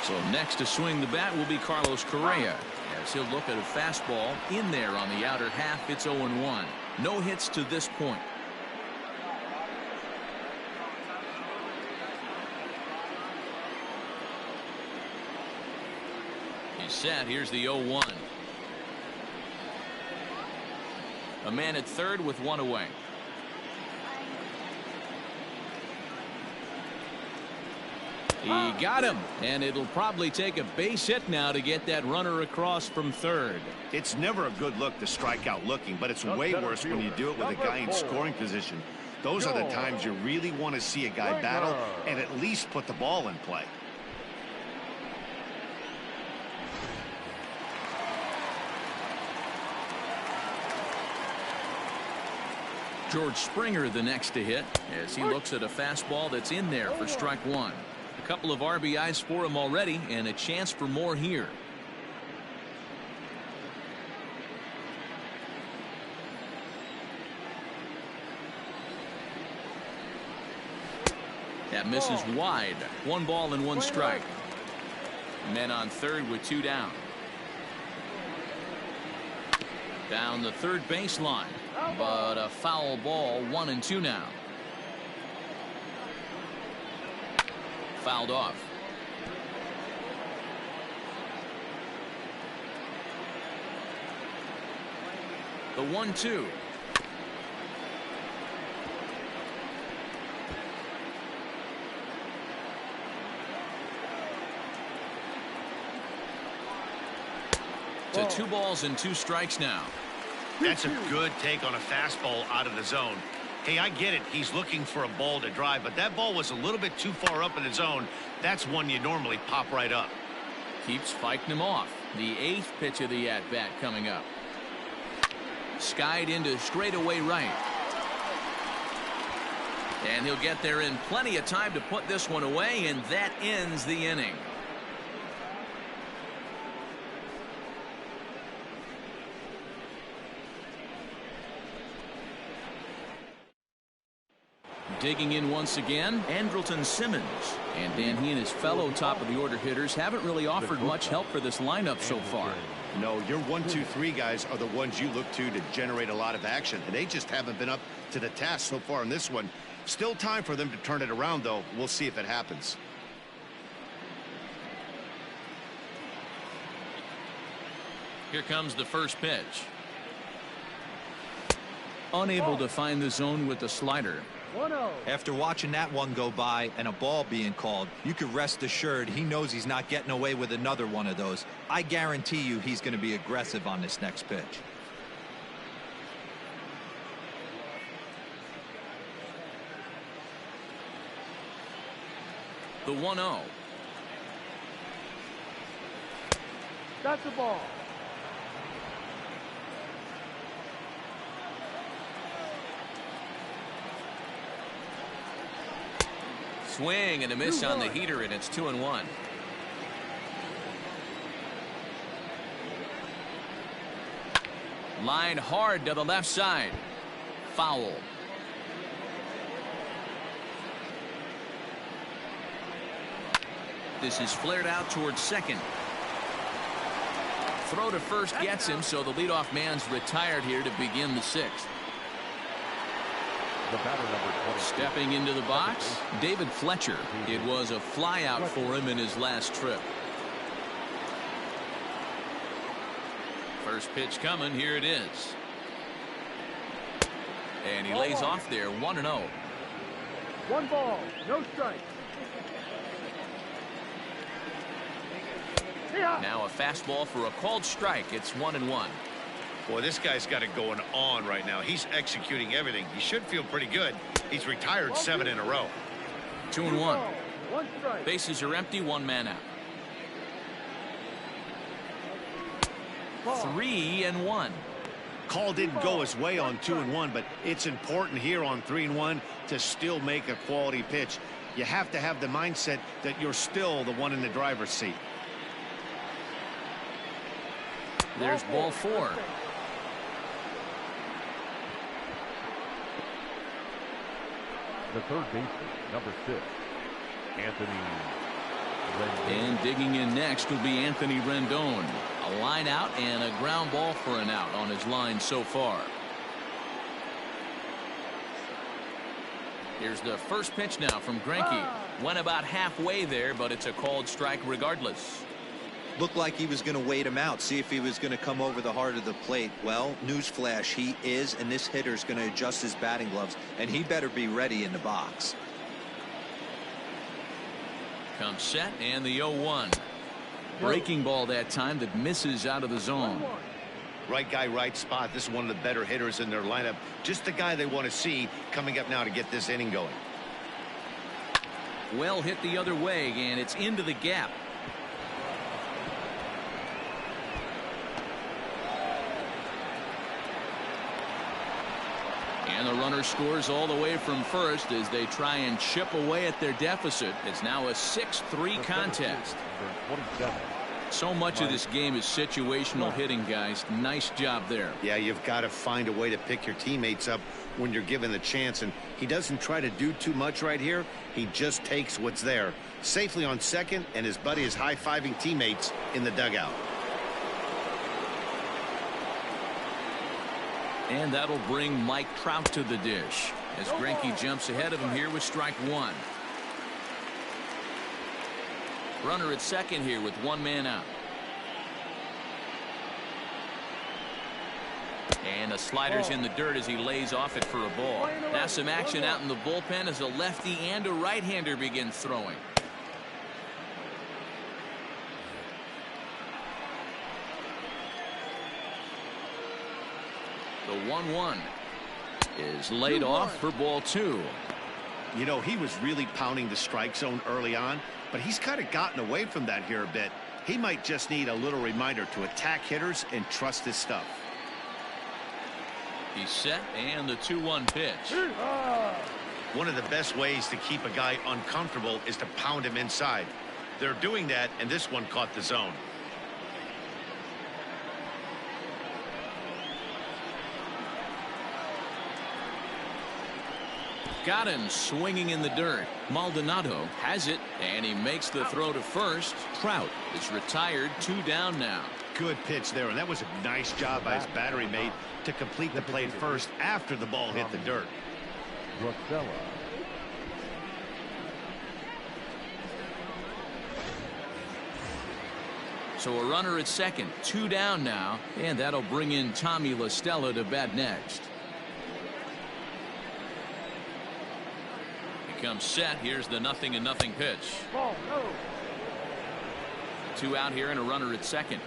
So next to swing the bat will be Carlos Correa, as he'll look at a fastball in there on the outer half. It's 0-1. No hits to this point. He's set. Here's the 0-1. A man at 3rd with 1 away. He got him, and it'll probably take a base hit now to get that runner across from 3rd. It's never a good look to strike out looking, but it's way worse when you do it with a guy in scoring position. Those are the times you really want to see a guy battle and at least put the ball in play. George Springer the next to hit as he looks at a fastball that's in there for strike 1. A couple of RBIs for him already and a chance for more here. That misses wide. 1 ball and 1 strike. Men on 3rd with 2 down. Down the 3rd baseline, but a foul ball. 1-2 now. Fouled off. The 1-2. To 2 balls and 2 strikes now. That's a good take on a fastball out of the zone. Hey, I get it. He's looking for a ball to drive, but that ball was a little bit too far up in the zone. That's one you normally pop right up. Keeps fighting him off. The 8th pitch of the at-bat coming up. Skied into straightaway right. And he'll get there in plenty of time to put this one away, and that ends the inning. Digging in once again, Andrelton Simmons. And Dan, he and his fellow top of the order hitters haven't really offered much help for this lineup so far. No, your 1, 2, 3 guys are the ones you look to generate a lot of action, and they just haven't been up to the task so far in this one. Still time for them to turn it around, though. We'll see if it happens. Here comes the first pitch. Unable to find the zone with the slider. 1-0. After watching that one go by and a ball being called, you can rest assured he knows he's not getting away with another one of those. I guarantee you he's going to be aggressive on this next pitch. The 1-0. That's the ball. Swing and a miss on the heater, and it's 2-1. Line hard to the left side. Foul. This is flared out towards second. Throw to first gets him, so the leadoff man's retired here to begin the sixth. The batter, number 20. Stepping into the box, David Fletcher. It was a flyout for him in his last trip. First pitch coming, here it is. And he lays off there, 1-0. 1 ball, no strike. Now a fastball for a called strike. It's 1-1. Boy, this guy's got it going on right now. He's executing everything. He should feel pretty good. He's retired 7 in a row. 2-1. 1 strike. Bases are empty, 1 man out. 3-1. Call didn't go his way on 2-1, but it's important here on 3-1 to still make a quality pitch. You have to have the mindset that you're still the one in the driver's seat. There's ball 4. The third baseman, number 6, Anthony Rendon. And digging in next will be Anthony Rendon. A line out and a ground ball for an out on his line so far. Here's the first pitch now from Greinke. Went about halfway there, but it's a called strike regardless. Looked like he was going to wait him out, see if he was going to come over the heart of the plate. Well, newsflash, he is, and this hitter's going to adjust his batting gloves, and he better be ready in the box. Comes set, and the 0-1. Breaking ball that time that misses out of the zone. Right guy, right spot. This is one of the better hitters in their lineup. Just the guy they want to see coming up now to get this inning going. Well hit the other way, and it's into the gap. And the runner scores all the way from first as they try and chip away at their deficit. It's now a 6-3 contest. So much of this game is situational hitting, guys. Nice job there. Yeah, you've got to find a way to pick your teammates up when you're given the chance, and he doesn't try to do too much right here. He just takes what's there. Safely on second, and his buddy is high-fiving teammates in the dugout. And that'll bring Mike Trout to the dish as Greinke jumps ahead of him here with strike 1. Runner at second here with 1 man out. And the slider's in the dirt as he lays off it for a ball. Now some action out in the bullpen as a lefty and a right-hander begin throwing. The 1-1 is laid off for ball 2. You know, he was really pounding the strike zone early on, but he's kind of gotten away from that here a bit. He might just need a little reminder to attack hitters and trust his stuff. He's set, and the 2-1 pitch. One of the best ways to keep a guy uncomfortable is to pound him inside. They're doing that, and this one caught the zone. Got him swinging in the dirt. Maldonado has it, and he makes the throw to first. Trout is retired, 2 down now. Good pitch there, and that was a nice job by his battery mate to complete the play first after the ball hit the dirt. So a runner at second, 2 down now, and that'll bring in Tommy La Stella to bat next. He comes set. Here's the 0-0 pitch. Ball, no. 2 out here and a runner at second.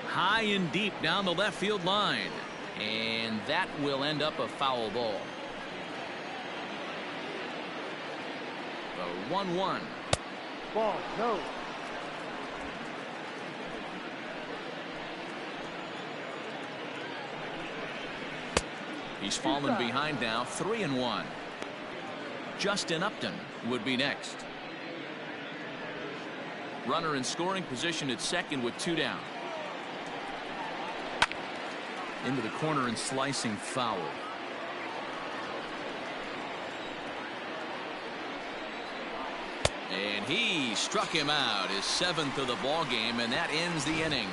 High and deep down the left field line, and that will end up a foul ball. The 1-1. Ball, no. He's fallen behind now, 3-1. Justin Upton would be next. Runner in scoring position at second with 2 down. Into the corner and slicing foul. And he struck him out, his 7th of the ball game, and that ends the inning.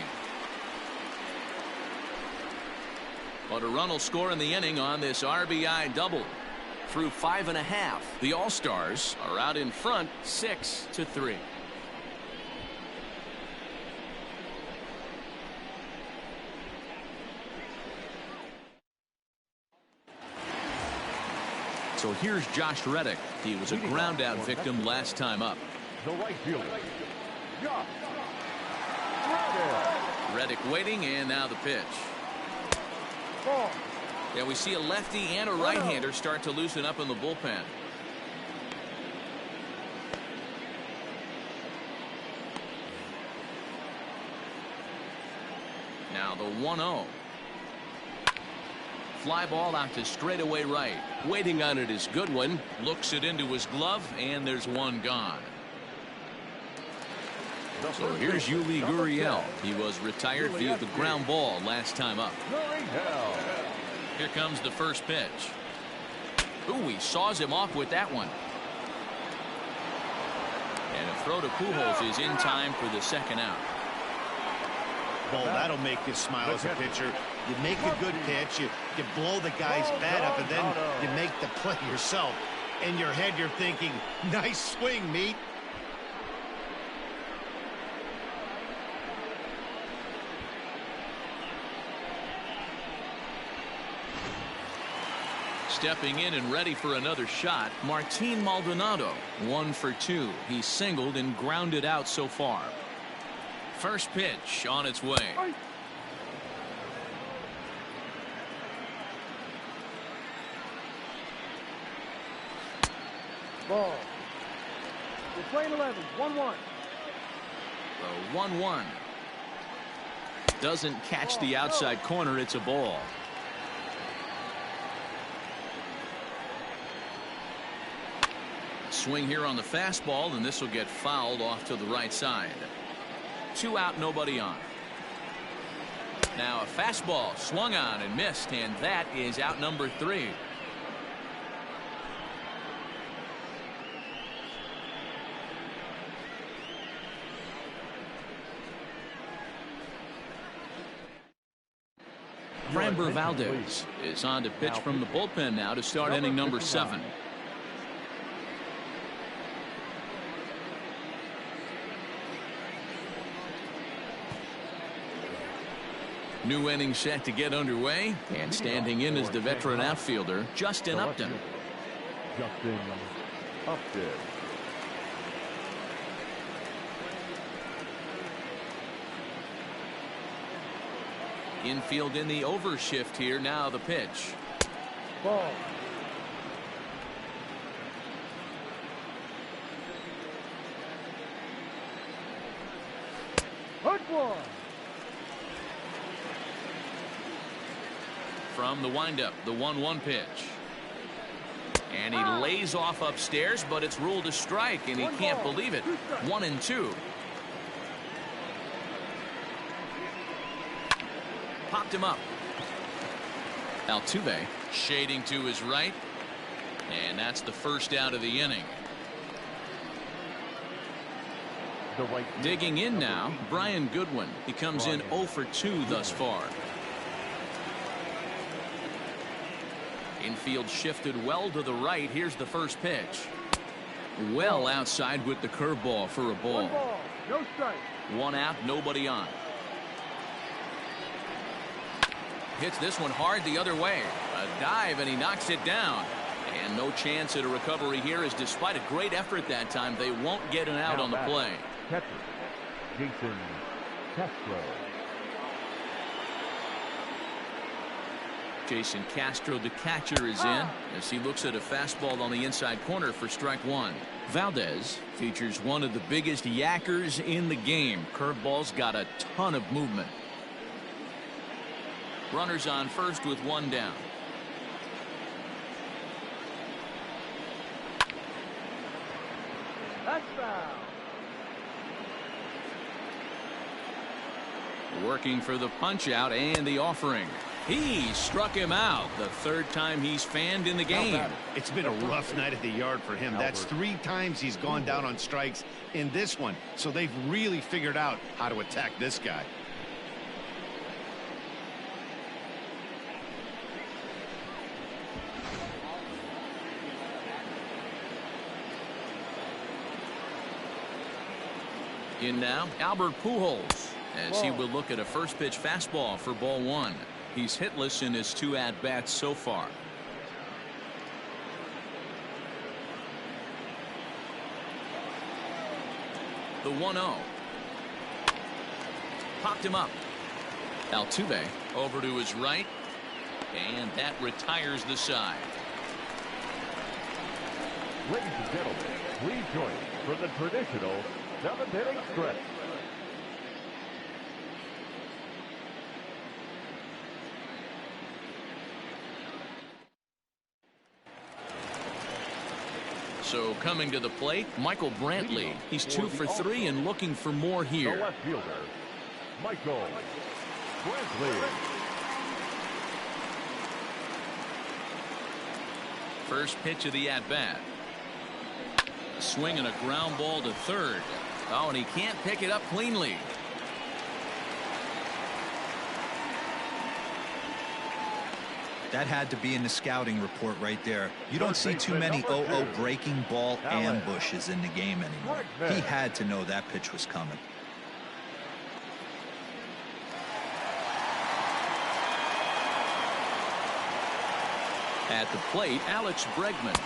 But a run will score in the inning on this RBI double. Through 5.5, the All-Stars are out in front 6-3. So here's Josh Reddick. He was a ground out victim last time up. The right fielder, Josh Reddick waiting, and now the pitch. Ball. Yeah, we see a lefty and a right-hander start to loosen up in the bullpen. Now the 1-0. Fly ball out to straightaway right. Waiting on it is Goodwin. Looks it into his glove, and there's one gone. So here's Yuli Gurriel. He was retired via the ground ball last time up. Here comes the first pitch. Ooh, he saws him off with that one. And a throw to Pujols is in time for the second out. Well, that'll make you smile as a pitcher. You make a good pitch, you blow the guy's bat up, and then you make the play yourself. In your head, you're thinking, nice swing, meat. Stepping in and ready for another shot, Martin Maldonado, 1 for 2. He singled and grounded out so far. First pitch on its way. Ball. We're playing 11. 1-1. The 1-1. Doesn't catch the outside corner. It's a ball. Swing here on the fastball, and this will get fouled off to the right side. 2 out, nobody on. Now a fastball swung on and missed, and that is out number 3. Framber Valdez is on to pitch from the bullpen now to start inning number 7. New inning set to get underway, and standing in is the veteran outfielder Justin Upton. Justin Upton. Infield in the overshift here. Now the pitch. Ball. Hard one. From the windup, the 1-1 pitch. And he lays off upstairs, but it's ruled a strike, and he can't believe it. 1-2. Popped him up. Altuve shading to his right, and that's the first out of the inning. Digging in now, Brian Goodwin. He comes in 0 for 2 thus far. Infield shifted well to the right. Here's the first pitch. Well outside with the curveball for a ball. 1 ball, no strike. 1 out, nobody on. Hits this one hard the other way. A dive, and he knocks it down. And no chance at a recovery here, as despite a great effort that time, they won't get an out on the play. Catcher, Jason Castro. Jason Castro, the catcher, is in as he looks at a fastball on the inside corner for strike 1. Valdez features one of the biggest yackers in the game. Curveball's got a ton of movement. Runners on first with 1 down. That's foul. Working for the punch out and the offering. He struck him out, the 3rd time he's fanned in the game. It's been a rough night at the yard for him. That's 3 times he's gone down on strikes in this one. So they've really figured out how to attack this guy. In now, Albert Pujols, as he will look at a first pitch fastball for ball 1. He's hitless in his 2 at-bats so far. The 1-0. Popped him up. Altuve over to his right, and that retires the side. Ladies and gentlemen, please join us for the traditional 7th inning stretch. So coming to the plate, Michael Brantley. He's 2 for 3 and looking for more The here. left fielder, Michael Brantley. First pitch of the at-bat. A swing and a ground ball to 3rd. Oh, and he can't pick it up cleanly. That had to be in the scouting report right there. You don't see too many 0-0 breaking ball ambushes in the game anymore. He had to know that pitch was coming. At the plate, Alex Bregman,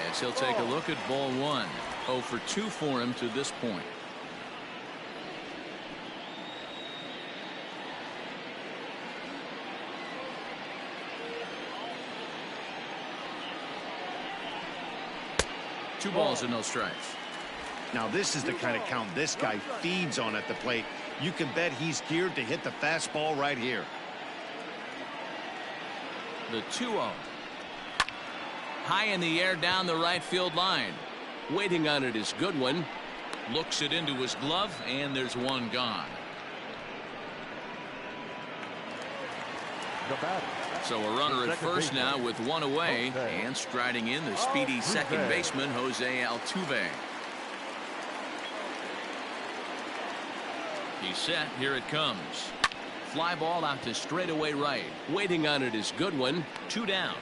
as he'll take a look at ball 1. 0 for 2 for him to this point. Two balls and no strikes. Now this is the kind of count this guy feeds on at the plate. You can bet he's geared to hit the fastball right here. The 2-0. High in the air down the right field line. Waiting on it is Goodwin. Looks it into his glove, and there's 1 gone. The batter. So a runner at first now with 1 away, and striding in the speedy second baseman Jose Altuve. He's set. Here it comes. Fly ball out to straightaway right. Waiting on it is Goodwin. 2 down.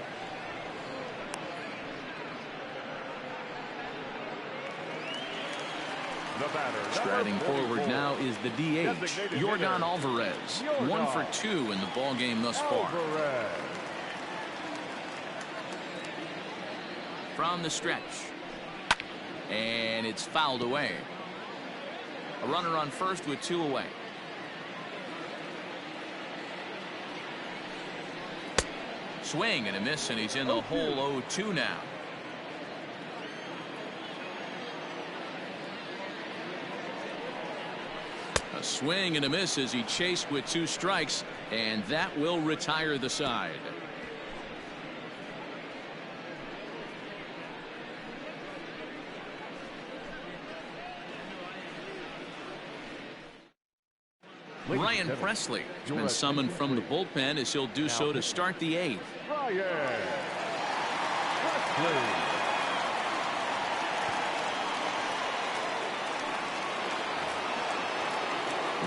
The batter. Striding forward now is the DH, Yordan Alvarez. 1 for 2 in the ball game thus far. From the stretch, and it's fouled away. A runner on first with 2 away. Swing and a miss, and he's in the hole 0-2 now. A swing and a miss as he chased with 2 strikes, and that will retire the side. Ryan Presley has been summoned from the bullpen as he'll do so to start the 8th. Ryan Presley.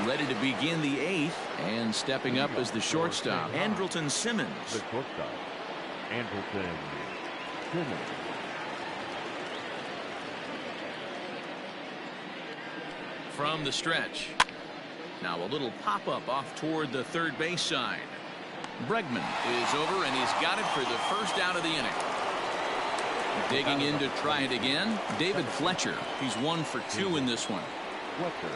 Ready to begin the 8th, and stepping up as the shortstop, Andrelton Simmons. The shortstop, Andrelton Simmons. from the stretch. Now a little pop-up off toward the third base side. Bregman is over, and he's got it for the first out of the inning. Digging in to try it again, David Fletcher. He's 1 for 2 in this one. Fletcher.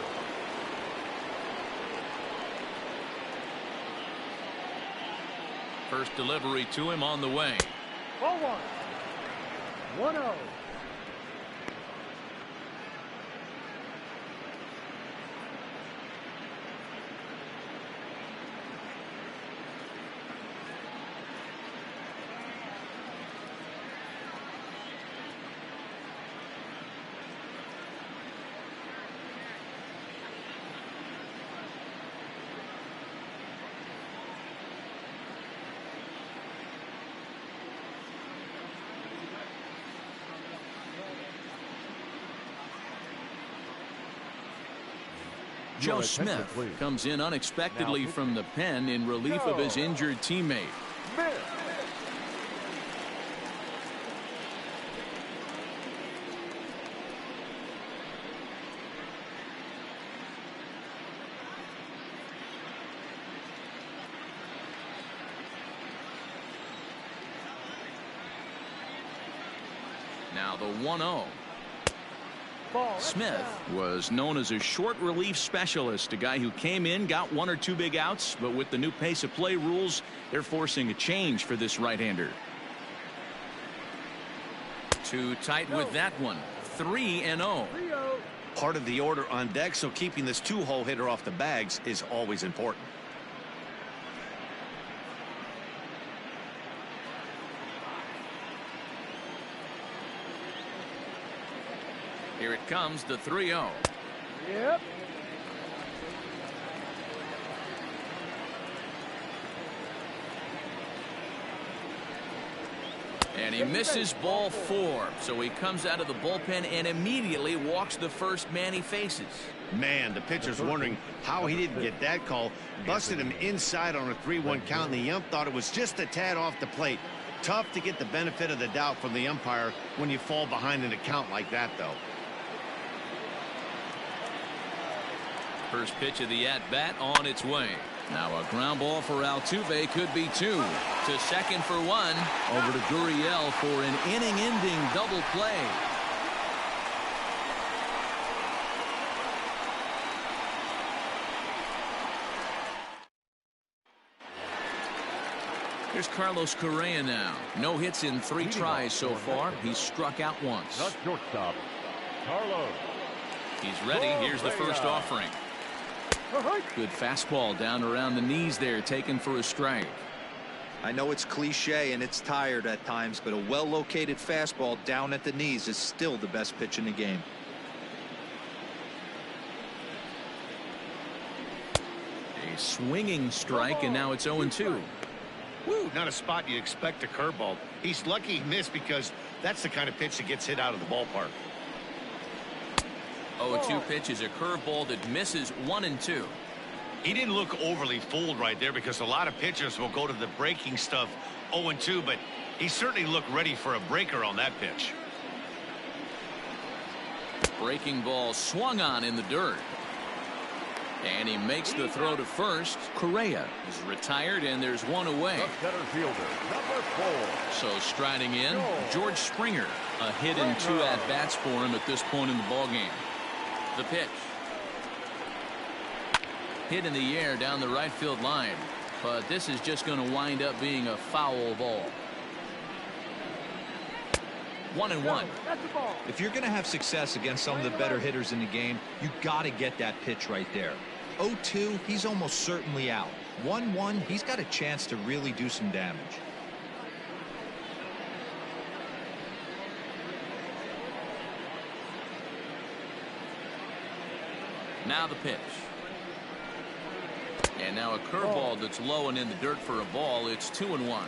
First delivery to him on the way. Ball 1. 1-0. Joe Smith comes in unexpectedly from the pen in relief of his injured teammate. Now the 1-0. Smith was known as a short relief specialist, a guy who came in, got 1 or 2 big outs, but with the new pace of play rules, they're forcing a change for this right-hander. Too tight with that one. 3-0. Part of the order on deck, so keeping this 2-hole hitter off the bags is always important. Here it comes, the 3-0. Yep. And he misses ball 4. So he comes out of the bullpen and immediately walks the first man he faces. Man, the pitcher's wondering how he didn't get that call. Busted him inside on a 3-1 count, and the ump thought it was just a tad off the plate. Tough to get the benefit of the doubt from the umpire when you fall behind in a count like that, though. First pitch of the at-bat on its way. Now a ground ball for Altuve, could be 2. To second for 1. Over to Gurriel for an inning-ending double play. Here's Carlos Correa now. No hits in 3 tries so far. He's struck out once. Not shortstop. Carlos. He's ready. Here's the first offering. Good fastball down around the knees there, taken for a strike. I know it's cliche and it's tired at times, but a well-located fastball down at the knees is still the best pitch in the game. A swinging strike, and now it's 0-2. Woo, not a spot you expect a curveball. He's lucky he missed, because that's the kind of pitch that gets hit out of the ballpark. 0-2 pitch is a curveball that misses 1-2. He didn't look overly fooled right there, because a lot of pitchers will go to the breaking stuff 0-2, but he certainly looked ready for a breaker on that pitch. Breaking ball swung on in the dirt. And he makes the throw to first. Correa is retired, and there's 1 away. The center fielder, number 4. So striding in, George Springer. A hit in 2 at-bats for him at this point in the ballgame. The pitch. Hit in the air down the right field line. But this is just going to wind up being a foul ball. 1-1. If you're going to have success against some of the better hitters in the game, you got to get that pitch right there. 0-2, he's almost certainly out. 1-1, he's got a chance to really do some damage. Now the pitch. And now a curveball that's low and in the dirt for a ball. It's 2-1.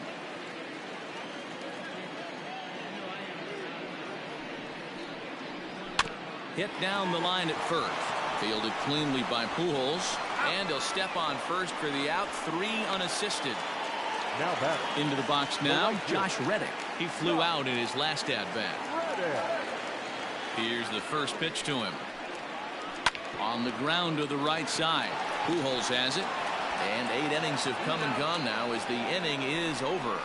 Hit down the line at first. Fielded cleanly by Pujols. And he'll step on first for the out. 3 unassisted. Now batter. Into the box now, Josh Reddick. He flew out in his last at-bat. Here's the first pitch to him. On the ground to the right side. Pujols has it. And 8 innings have come and gone now as the inning is over.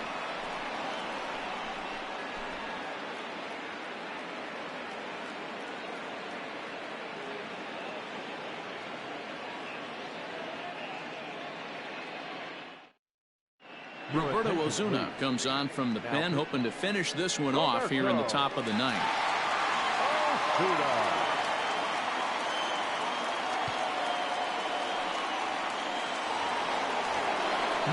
Roberto Ozuna comes on from the pen, hoping to finish this one off here in the top of the ninth.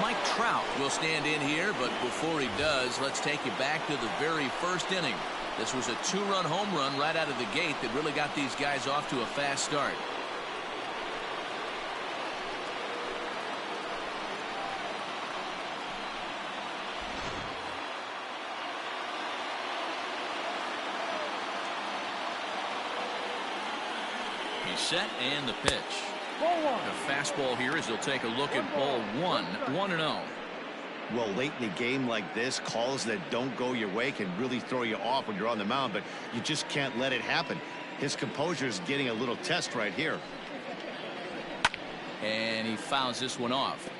Mike Trout will stand in here, but before he does, let's take you back to the very first inning. This was a 2-run home run right out of the gate that really got these guys off to a fast start. He's set and the pitch. A fastball here as he'll take a look at ball 1, 1-0. Well, late in a game like this, calls that don't go your way can really throw you off when you're on the mound, but you just can't let it happen. His composure is getting a little test right here. And he fouls this one off.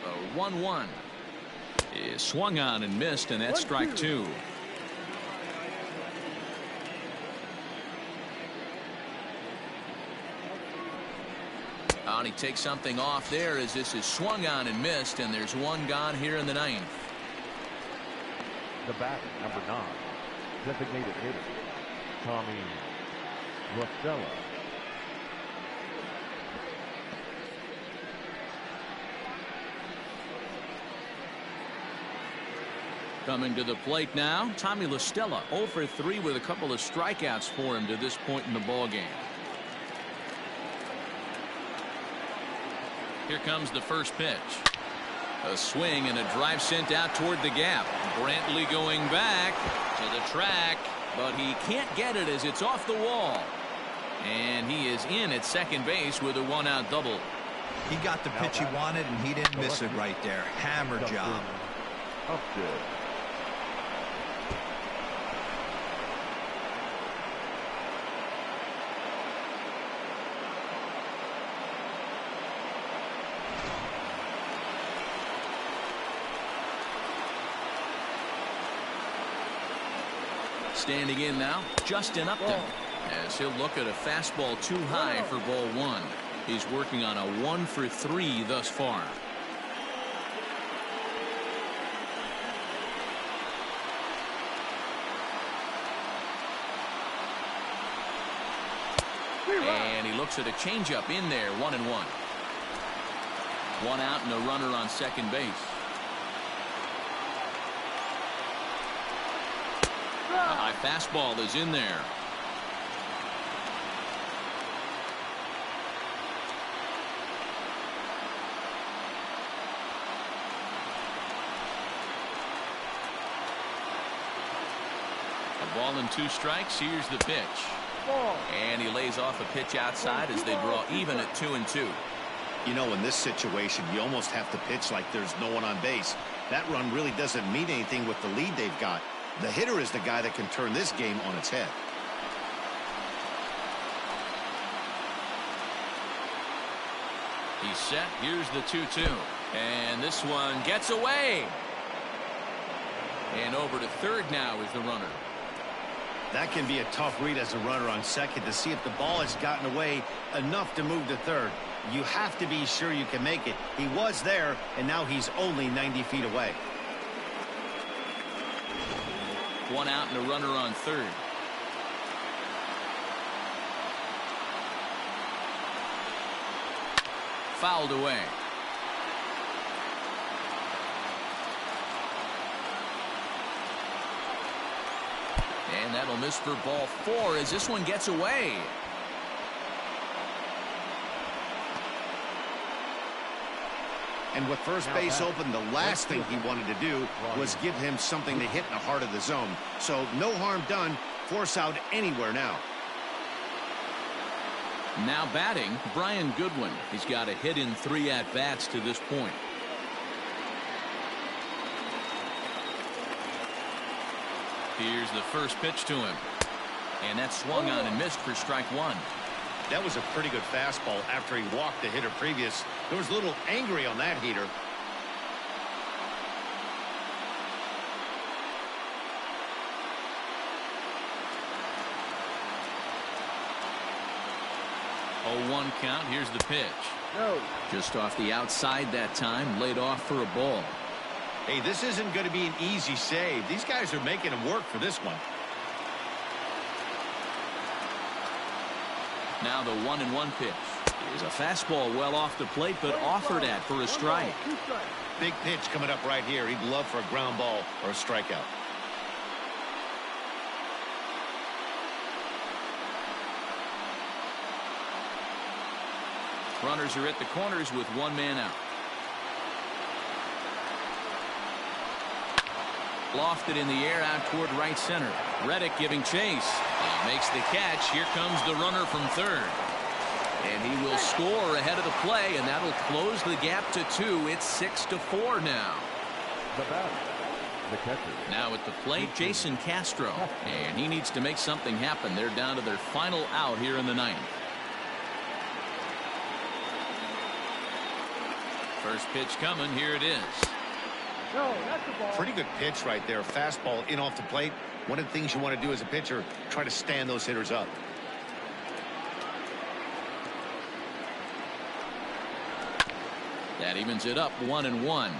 The 1-1 is swung on and missed, and that's strike 2. And he takes something off there as this is swung on and missed, and there's one gone here in the ninth. The batter, number 9, designated hitter, Tommy La. Coming to the plate now, Tommy La, 0 for 3 with a couple of strikeouts for him to this point in the ball game. Here comes the first pitch. A swing and a drive sent out toward the gap. Brantley going back to the track, but he can't get it as it's off the wall. And he is in at second base with a 1-out double. He got the pitch he wanted, and he didn't miss it right there. Hammer job. Upfield. Standing in now, Justin Upton, as he'll look at a fastball too high for ball 1. He's working on a 1 for 3 thus far. And he looks at a changeup in there, 1-1. 1 out and a runner on second base. A high fastball is in there. A ball and 2 strikes. Here's the pitch. And he lays off a pitch outside as they draw even at 2-2. You know, in this situation, you almost have to pitch like there's no one on base. That run really doesn't mean anything with the lead they've got. The hitter is the guy that can turn this game on its head. He's set. Here's the 2-2. And this one gets away. And over to third now is the runner. That can be a tough read as a runner on second to see if the ball has gotten away enough to move to third. You have to be sure you can make it. He was there, and now he's only 90 feet away. 1 out and a runner on third. Fouled away. And that'll miss for ball 4 as this one gets away. And with first base open, the last thing he wanted to do was give him something to hit in the heart of the zone. So no harm done. Force out anywhere now. Now batting, Brian Goodwin. He's got a hit in 3 at-bats to this point. . Here's the first pitch to him. And that swung on and missed for strike one. That was a pretty good fastball after he walked the hitter previous. There was a little angry on that heater. Oh, 1 count. Here's the pitch. No. Just off the outside that time, laid off for a ball. Hey, this isn't going to be an easy save. These guys are making him work for this one. Now the 1-1 pitch is a fastball well off the plate, but offered at for a strike. Big pitch coming up right here. He'd love for a ground ball or a strikeout. Runners are at the corners with 1 man out. Lofted in the air out toward right center. Reddick giving chase. He makes the catch. Here comes the runner from third. And he will score ahead of the play, and that'll close the gap to 2. It's 6-4 now. The batter, the catcher. Now at the plate, Jason Castro. And he needs to make something happen. They're down to their final out here in the 9th. First pitch coming. Here it is. No, that's the ball. Pretty good pitch right there. Fastball in off the plate. One of the things you want to do as a pitcher, try to stand those hitters up. That evens it up 1-1.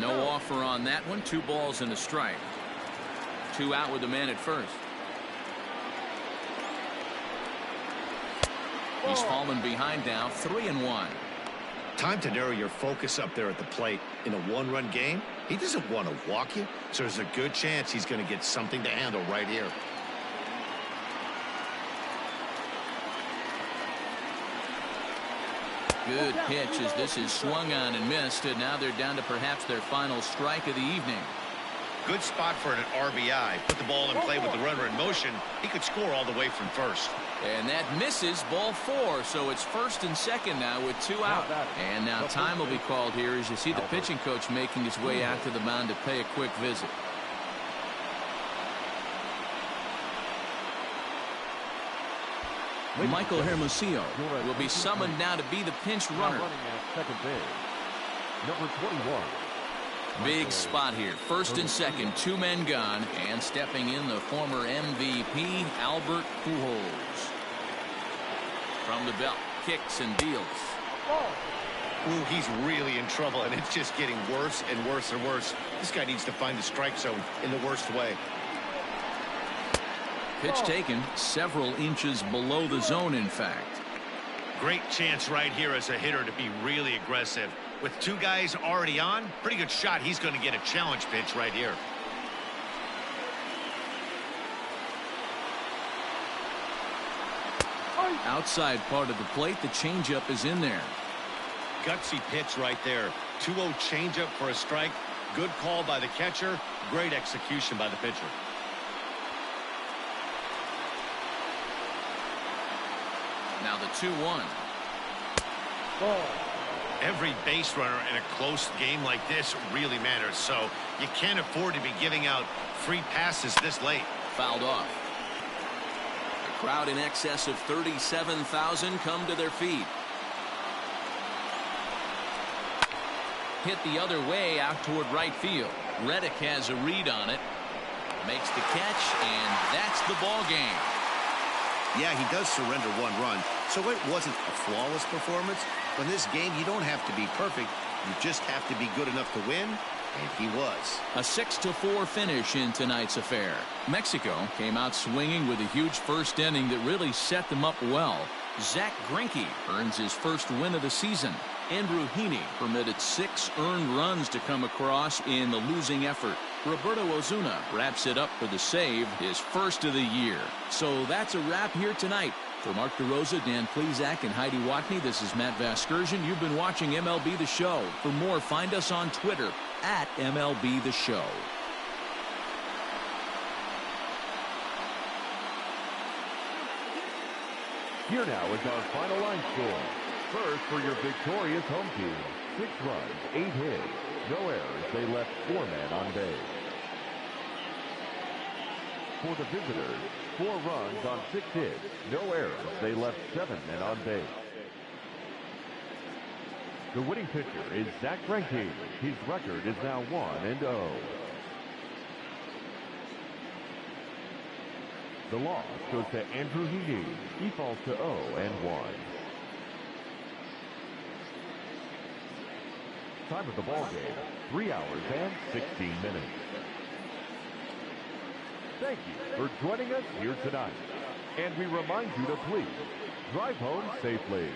No offer on that one. 2 balls and a strike. 2 out with the man at first. He's fallen behind now. 3-1. Time to narrow your focus up there at the plate. In a 1-run game, he doesn't want to walk you, so there's a good chance he's going to get something to handle right here. Good pitch as this is swung on and missed, and now they're down to perhaps their final strike of the evening. Good spot for an RBI. Put the ball in play with the runner in motion. He could score all the way from first. And that misses, ball 4, so it's first and second now with 2 out. And now time will be called here as you see the pitching coach making his way out to the mound to pay a quick visit. Michael Hermosillo will be summoned now to be the pinch runner. Running at second base, number 21. Big spot here. First and second, 2 men gone, and stepping in the former MVP Albert Pujols. From the belt, kicks and deals. Ooh, he's really in trouble, and it's just getting worse and worse and worse. This guy needs to find the strike zone in the worst way. Pitch taken several inches below the zone, in fact. Great chance right here as a hitter to be really aggressive. With 2 guys already on, pretty good shot. He's going to get a challenge pitch right here. Outside part of the plate, the changeup is in there. Gutsy pitch right there. 2-0 changeup for a strike. Good call by the catcher. Great execution by the pitcher. Now the 2-1. Every base runner in a close game like this really matters, so you can't afford to be giving out free passes this late. Fouled off. A crowd in excess of 37,000 come to their feet. Hit the other way out toward right field. Reddick has a read on it. Makes the catch, and that's the ball game. Yeah, he does surrender 1 run, so it wasn't a flawless performance. But in this game, you don't have to be perfect. You just have to be good enough to win, and he was. A 6-4 finish in tonight's affair. Mexico came out swinging with a huge first inning that really set them up well. Zach Greinke earns his first win of the season. Andrew Heaney permitted 6 earned runs to come across in the losing effort. Roberto Ozuna wraps it up for the save, his first of the year. So that's a wrap here tonight. For Mark DeRosa, Dan Plesac, and Heidi Watney, this is Matt Vasgersian. You've been watching MLB The Show. For more, find us on Twitter at MLB The Show. Here now is our final line score. first for your victorious home team. 6 runs, 8 hits, no errors. They left 4 men on base. For the visitors, 4 runs on 6 hits, no errors. They left 7 men on base. The winning pitcher is Zach Greinke. His record is now 1-0. The loss goes to Andrew Heaney. He falls to 0-1. Time of the ball game, 3 hours and 16 minutes. Thank you for joining us here tonight. And we remind you to please drive home safely.